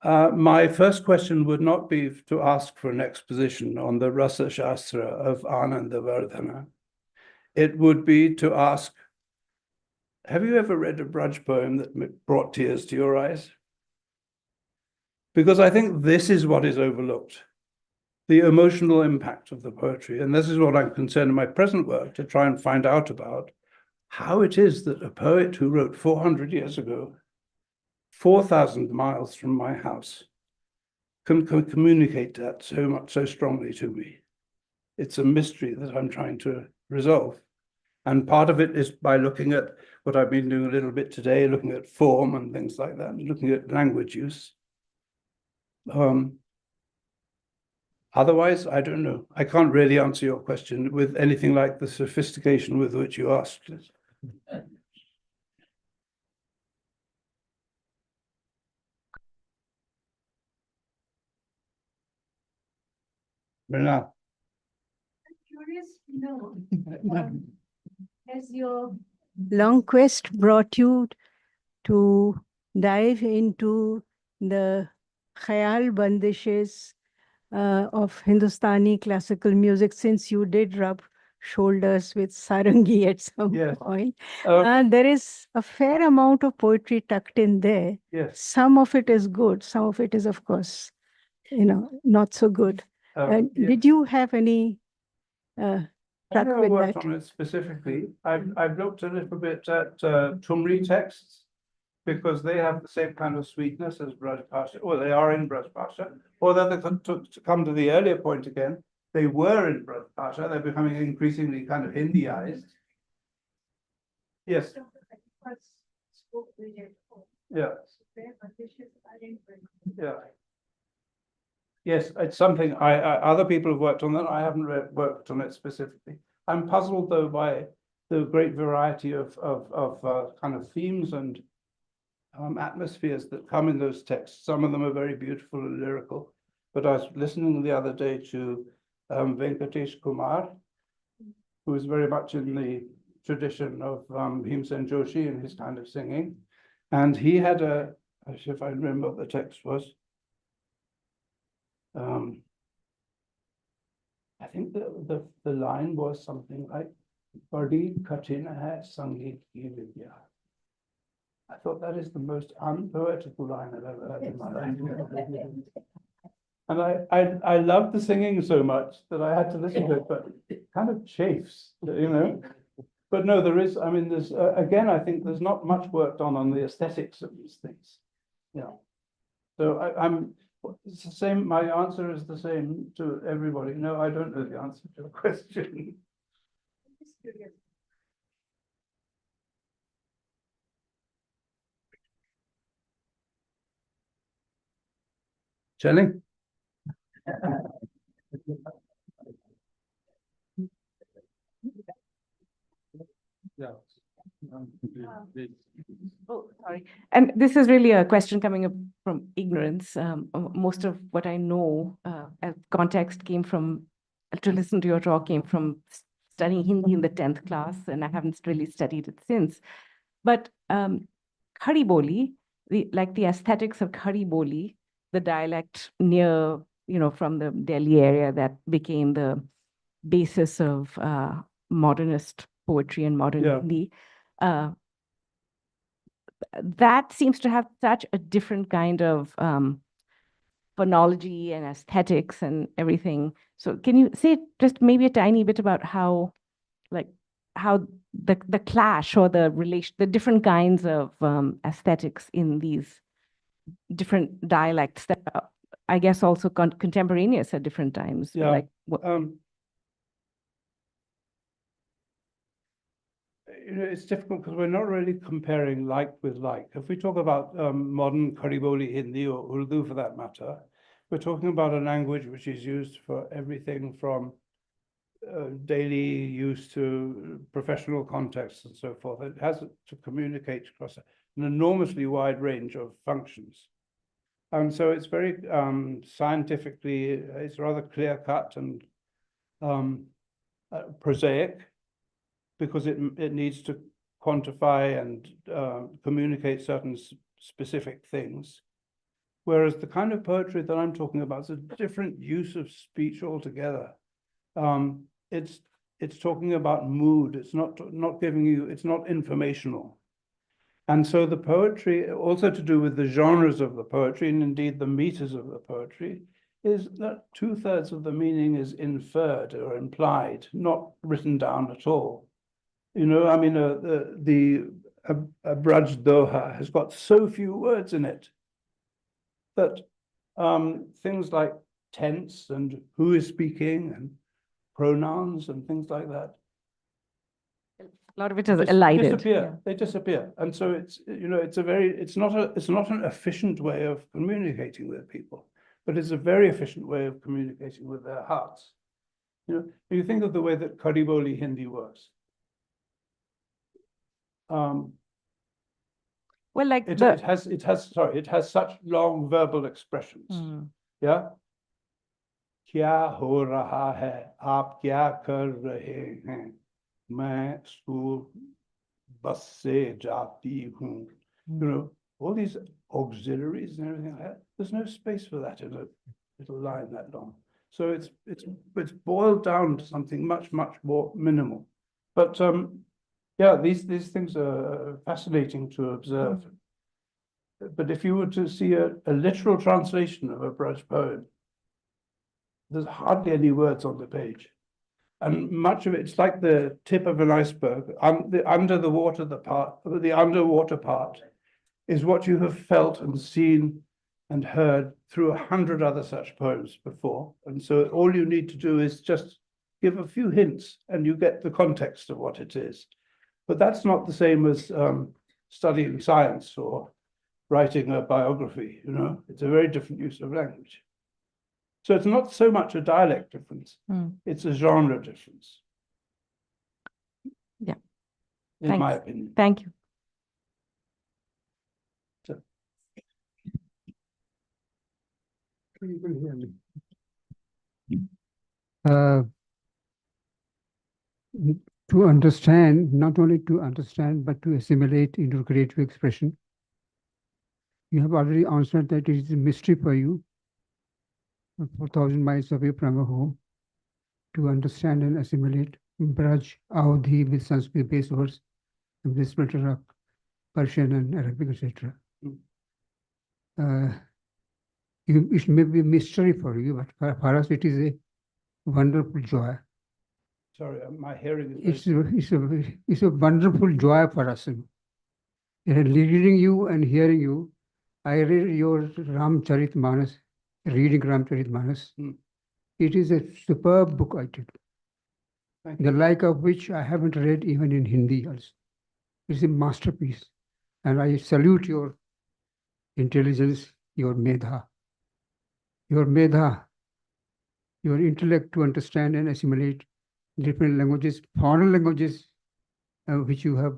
my first question would not be to ask for an exposition on the Rasa Shastra of Anandavardhana. It would be to ask, have you ever read a Braj poem that brought tears to your eyes? Because I think this is what is overlooked, the emotional impact of the poetry. And this is what I'm concerned in my present work, to try and find out about how it is that a poet who wrote 400 years ago, 4,000 miles from my house, can communicate that so strongly to me. It's a mystery that I'm trying to resolve. And part of it is by looking at what I've been doing a little bit today, looking at form and things like that, looking at language use. Otherwise, I don't know. I can't really answer your question with anything like the sophistication with which you asked it. Mrina. I'm curious to know, has your long quest brought you to dive into the khayal bandishes of Hindustani classical music, since you did rub shoulders with Sarangi at some Yes. point. Uh, There is a fair amount of poetry tucked in there. yes. Some of it is good. Some of it is, of course, not so good. Yes. Did you have any I've truck never with worked that? on it specifically. I've looked a little bit at Tumri texts, because they have the same kind of sweetness as Braj Pasha, or they are in Braj Pasha. Or that to come to the earlier point again, they were in Braj Pasha, they're becoming increasingly kind of Hindiized. Yes, yeah, yeah. Yes, it's something other people have worked on that. I haven't worked on it specifically. I'm puzzled though by the great variety of kind of themes and atmospheres that come in those texts. Some of them are very beautiful and lyrical. But I was listening the other day to Venkatesh Kumar, who is very much in the tradition of Bhimsen Joshi and his kind of singing. And he had if I remember what the text was, I think the line was something like, Badi Katin hai Sangeet ki vidya. I thought that is the most unpoetical line I've ever heard in my life. And I love the singing so much that I had to listen to it, but it kind of chafes, you know. But no, there is, I mean, there's, again, I think there's not much worked on the aesthetics of these things. Yeah. So it's the same, my answer is the same to everybody. No, I don't know the answer to the question. Jenny? Yeah. Oh, sorry. And this is really a question coming up from ignorance. Most of what I know as context came from, to listen to your talk, came from studying Hindi in the 10th class, and I haven't really studied it since. But Khari Boli, like the aesthetics of Khari Boli, the dialect near, from the Delhi area that became the basis of modernist poetry and modern Hindi, that seems to have such a different kind of phonology and aesthetics and everything. So can you say just maybe a tiny bit about how the clash or the different kinds of aesthetics in these different dialects that are, I guess, also contemporaneous at different times? Yeah. Like it's difficult because we're not really comparing like with like. If we talk about modern Khari Boli Hindi or Urdu for that matter, we're talking about a language which is used for everything from daily use to professional contexts and so forth. It has to communicate across an enormously wide range of functions. And so it's very scientifically, it's rather clear-cut and prosaic, because it needs to quantify and communicate certain specific things. Whereas the kind of poetry that I'm talking about is a different use of speech altogether. It's talking about mood. It's not giving you, it's not informational. And so the poetry, also to do with the genres of the poetry, and indeed the meters of the poetry, is that 2/3 of the meaning is inferred or implied, not written down at all. I mean, the Braj Doha has got so few words in it that things like tense and who is speaking and pronouns and things like that, a lot of it is elided. Disappear. Yeah. They disappear, and so it's not an efficient way of communicating with people, but it's a very efficient way of communicating with their hearts. You think of the way that Khari Boli Hindi works. Well, like it has such long verbal expressions. Yeah. Kya ho raha hai? Aap kya kar rahe hain? Main school bus se jati hoon. All these auxiliaries and everything like that. There's no space for that in a little line that long. So it's boiled down to something much more minimal. But yeah, these things are fascinating to observe. But if you were to see a literal translation of a Braj poem, there's hardly any words on the page. And much of it's like the tip of an iceberg. The underwater part is what you have felt and seen and heard through 100 other such poems before. And so all you need to do is just give a few hints and you get the context of what it is. But that's not the same as studying science or writing a biography, It's a very different use of language. So it's not so much a dialect difference, it's a genre difference. Yeah. In my Thanks. opinion. Thank you. You can hear me. To understand, not only to understand, but to assimilate into creative expression. You have already answered that it is a mystery for you, 4,000 miles away from a home, to understand and assimilate Braj, Awadhi with Sanskrit-based words, and this matter of Persian and Arabic, etc. It may be a mystery for you, but for us it is a wonderful joy. Sorry, my hearing is It's a wonderful joy for us. Reading you and hearing you, I read your Ramcharitmanas, reading Ramcharitmanas. It is a superb book, I did. Thank The you. like of which I haven't read even in Hindi also. It's a masterpiece. And I salute your intelligence, your medha, your intellect to understand and assimilate different languages, foreign languages, which you have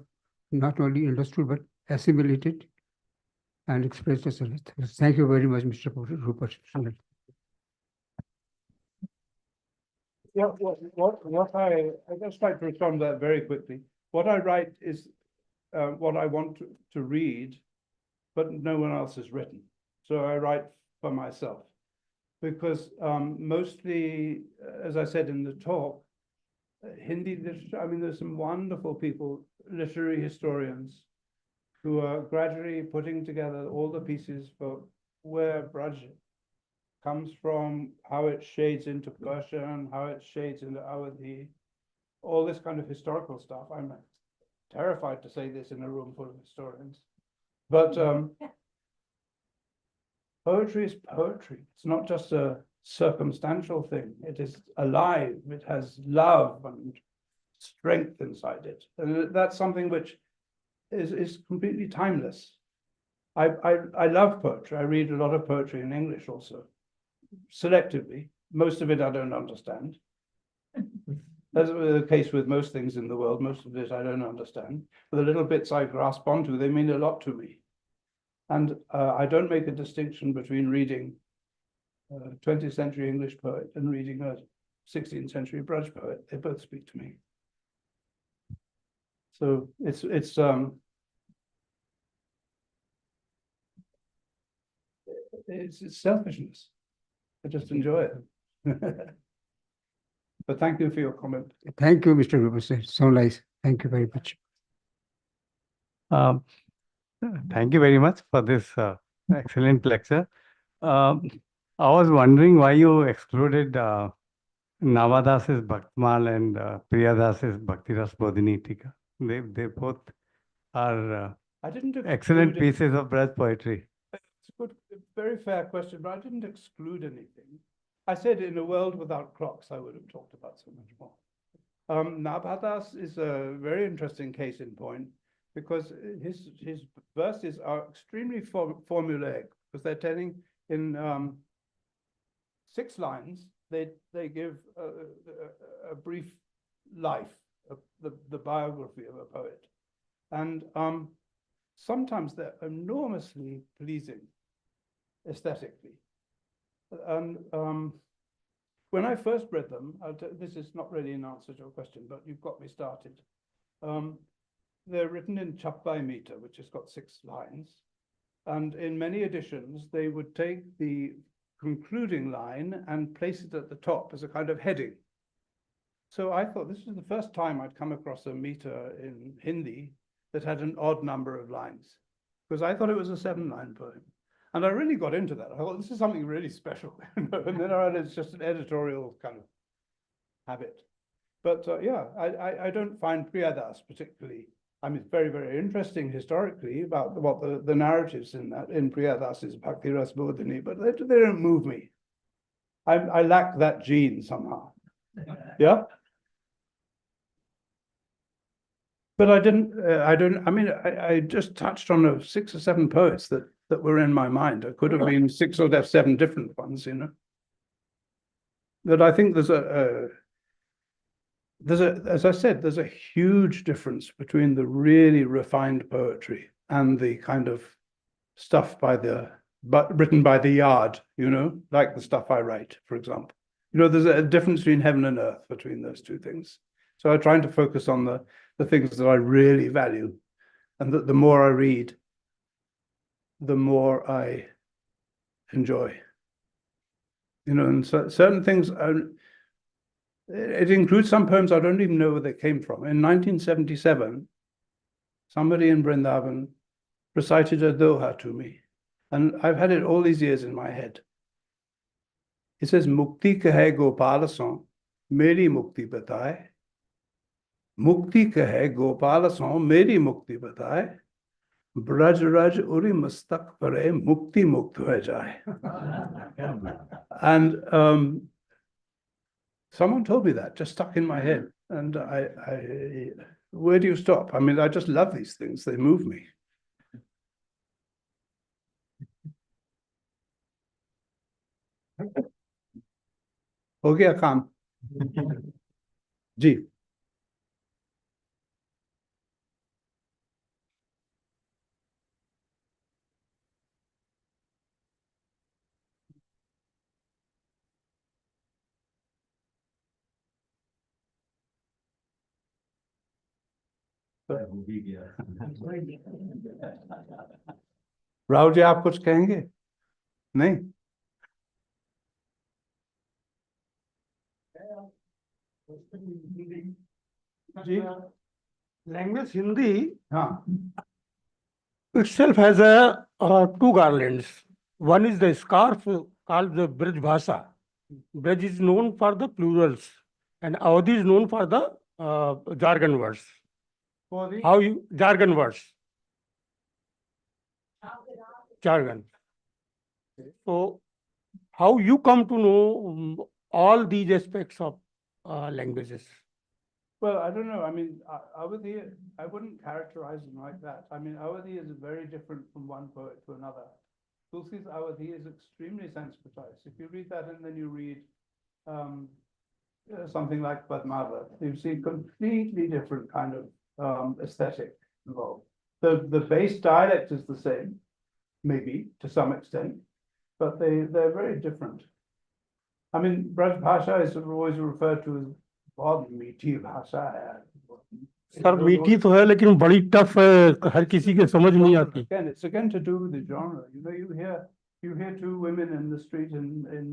not only understood but assimilated and expressed yourself. Thank you very much, Mr. Rupert. Yeah, what I just like to respond to that very quickly. What I write is what I want to read, but no one else has written. So I write for myself. Because mostly, as I said in the talk, Hindi literature, I mean, there's some wonderful people, literary historians, who are gradually putting together all the pieces for where Braj comes from, how it shades into Persian, how it shades into Awadhi, all this kind of historical stuff. I'm terrified to say this in a room full of historians. But poetry is poetry. It's not just a circumstantial thing. It is alive. It has love and strength inside it. And that's something which is completely timeless. I love poetry. I read a lot of poetry in English also, selectively. Most of it I don't understand. That's the case with most things in the world. Most of it I don't understand. But the little bits I grasp onto, they mean a lot to me. And I don't make a distinction between reading a 20th century English poet and reading a 16th century Braj poet. They both speak to me. So it's selfishness. I just enjoy it. But thank you for your comment. Thank you, Mr. Rupert. So nice. Thank you very much. Thank you very much for this excellent lecture. I was wondering why you excluded Navadas's Bhaktmal and Priyadas's Bhaktiras Bodhini Tika. They both are I didn't excellent exclude it. pieces of Braj poetry. It's a good, very fair question, but I didn't exclude anything. I said in a world without clocks, I would have talked about so much more. Nabhadas is a very interesting case in point because his verses are extremely formulaic because they're telling in 6 lines, they give a brief life, the biography of a poet. And sometimes they're enormously pleasing aesthetically. And when I first read them, this is not really an answer to your question, but you've got me started. They're written in Chappai meter, which has got 6 lines. And in many editions, they would take the concluding line and place it at the top as a kind of heading. So I thought this was the first time I'd come across a meter in Hindi that had an odd number of lines, because I thought it was a 7-line poem. And I really got into that. I thought this is something really special. And then I realized it's just an editorial kind of habit. But yeah, I don't find Priyadas particularly, I mean, it's very, very interesting historically about what the narratives in Priyadas's Bhakti Ras Bodhini, but they don't move me. I lack that gene somehow. Yeah. But I just touched on 6 or 7 poets that were in my mind. It could have been 6 or 7 different ones, you know. that I think there's as I said, there's a huge difference between the really refined poetry and the kind of stuff written by the yard, like the stuff I write, for example. There's a difference between heaven and earth between those two things. So I'm trying to focus on the things that I really value, and that the more I read, the more I enjoy. And certain things, it includes some poems I don't even know where they came from. In 1977, somebody in Vrindavan recited a doha to me, and I've had it all these years in my head. It says, Mukti kahe Gopala son, meri mukti bataye. Mukti kahe Gopala son, meri mukti bataye. Braj raj uri mustak pare, mukti mukt ho jaye. And someone told me that, just stuck in my head. And where do you stop? I mean, I just love these things. They move me. हो गया काम जी राहुल जी आप कुछ कहेंगे नहीं जी Language Hindi हाँ itself has two garlands. One is the scarf called the Braj Bhasha. Braj is known for the plurals, and Awadhi is known for the jargon words. How you jargon words? Jargon. So, how you come to know all these aspects of languages? Well, I don't know. I mean, Awadhi, I wouldn't characterize them like that. I mean, Awadhi is very different from one poet to another. Tulsi's Awadhi is extremely sensitized. If you read that and then you read something like Padmava, you see completely different kind of aesthetic involved. The base dialect is the same, maybe to some extent, but they're very different. I mean, Braj Bhasha is always referred to as बहुत मीठी भाषा है sir मीठी तो है लेकिन बड़ी tough है हर किसी के समझ नहीं आती Again, it's again to do with the genre. You hear two women in the street in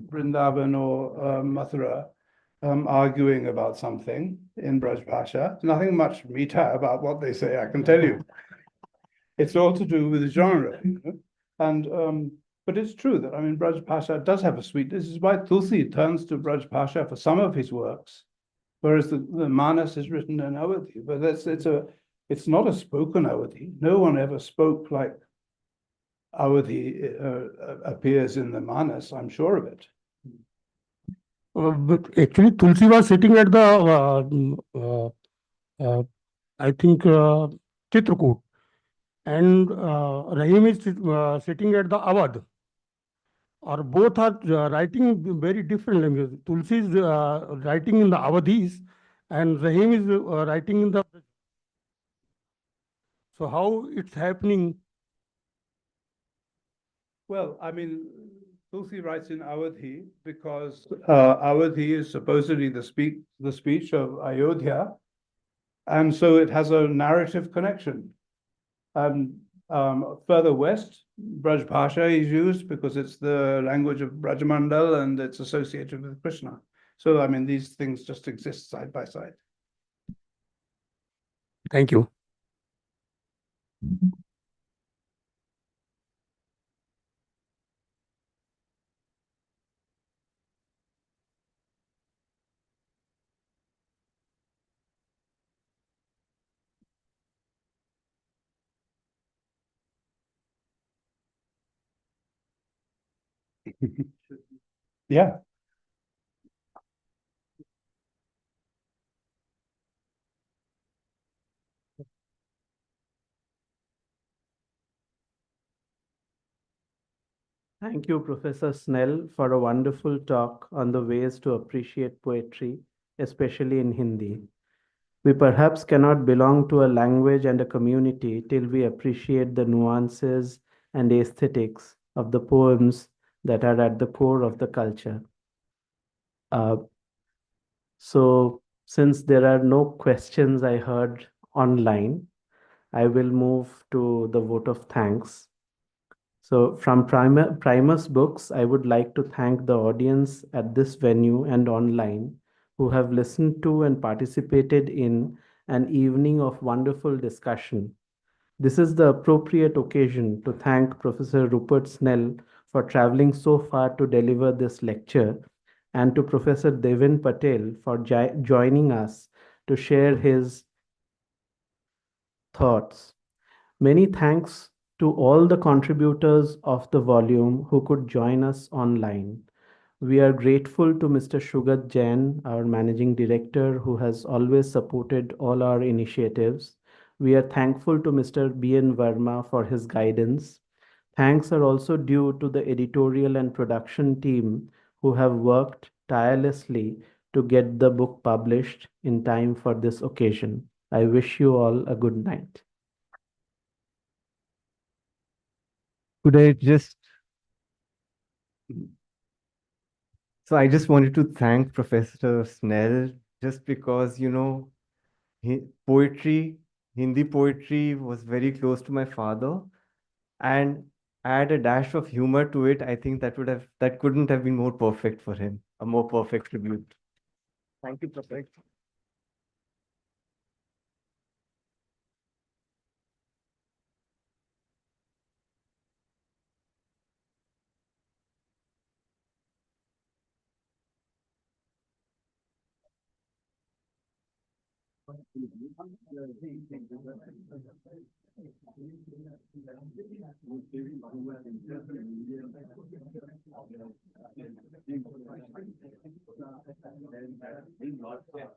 Vrindavan or Mathura arguing about something in Braj Bhasha. Nothing much meeta about what they say, I can tell you. It's all to do with the genre, and but it's true that, I mean, Braj Bhasha does have a sweet. This is why Tulsi turns to Braj Bhasha for some of his works, whereas the Manas is written in Awadhi. But it's not a spoken Awadhi. No one ever spoke like Awadhi appears in the Manas. I'm sure of it. But actually, Tulsi was sitting at the, I think, Chitrakoot, and Rahim is sitting at the Awadh. Or both are writing very different languages. Tulsi is writing in the Awadhis, and Rahim is writing in the. So how it's happening? Well, I mean, Tulsi writes in Awadhi because Awadhi is supposedly the speech of Ayodhya, and so it has a narrative connection. And further west, Braj Bhasha is used because it's the language of Brajamandal and it's associated with Krishna. So, I mean, these things just exist side by side. Thank you. Yeah. Thank you, Professor Snell, for a wonderful talk on the ways to appreciate poetry, especially in Hindi. We perhaps cannot belong to a language and a community till we appreciate the nuances and aesthetics of the poems that are at the core of the culture. Uh, so, since there are no questions I heard online, I will move to the vote of thanks. So, from Primus Books, I would like to thank the audience at this venue and online who have listened to and participated in an evening of wonderful discussion. This is the appropriate occasion to thank Professor Rupert Snell for traveling so far to deliver this lecture, and to Professor Devin Patel for joining us to share his thoughts. Many thanks to all the contributors of the volume who could join us online. We are grateful to Mr. Shugat Jain, our managing director, who has always supported all our initiatives. We are thankful to Mr. B.N. Verma for his guidance. Thanks are also due to the editorial and production team who have worked tirelessly to get the book published in time for this occasion. I wish you all a good night. Could I just, so I just wanted to thank Professor Snell just because, poetry, Hindi poetry was very close to my father, and add a dash of humor to it. I think that couldn't have been more perfect for him, a more perfect tribute. Thank you, Professor.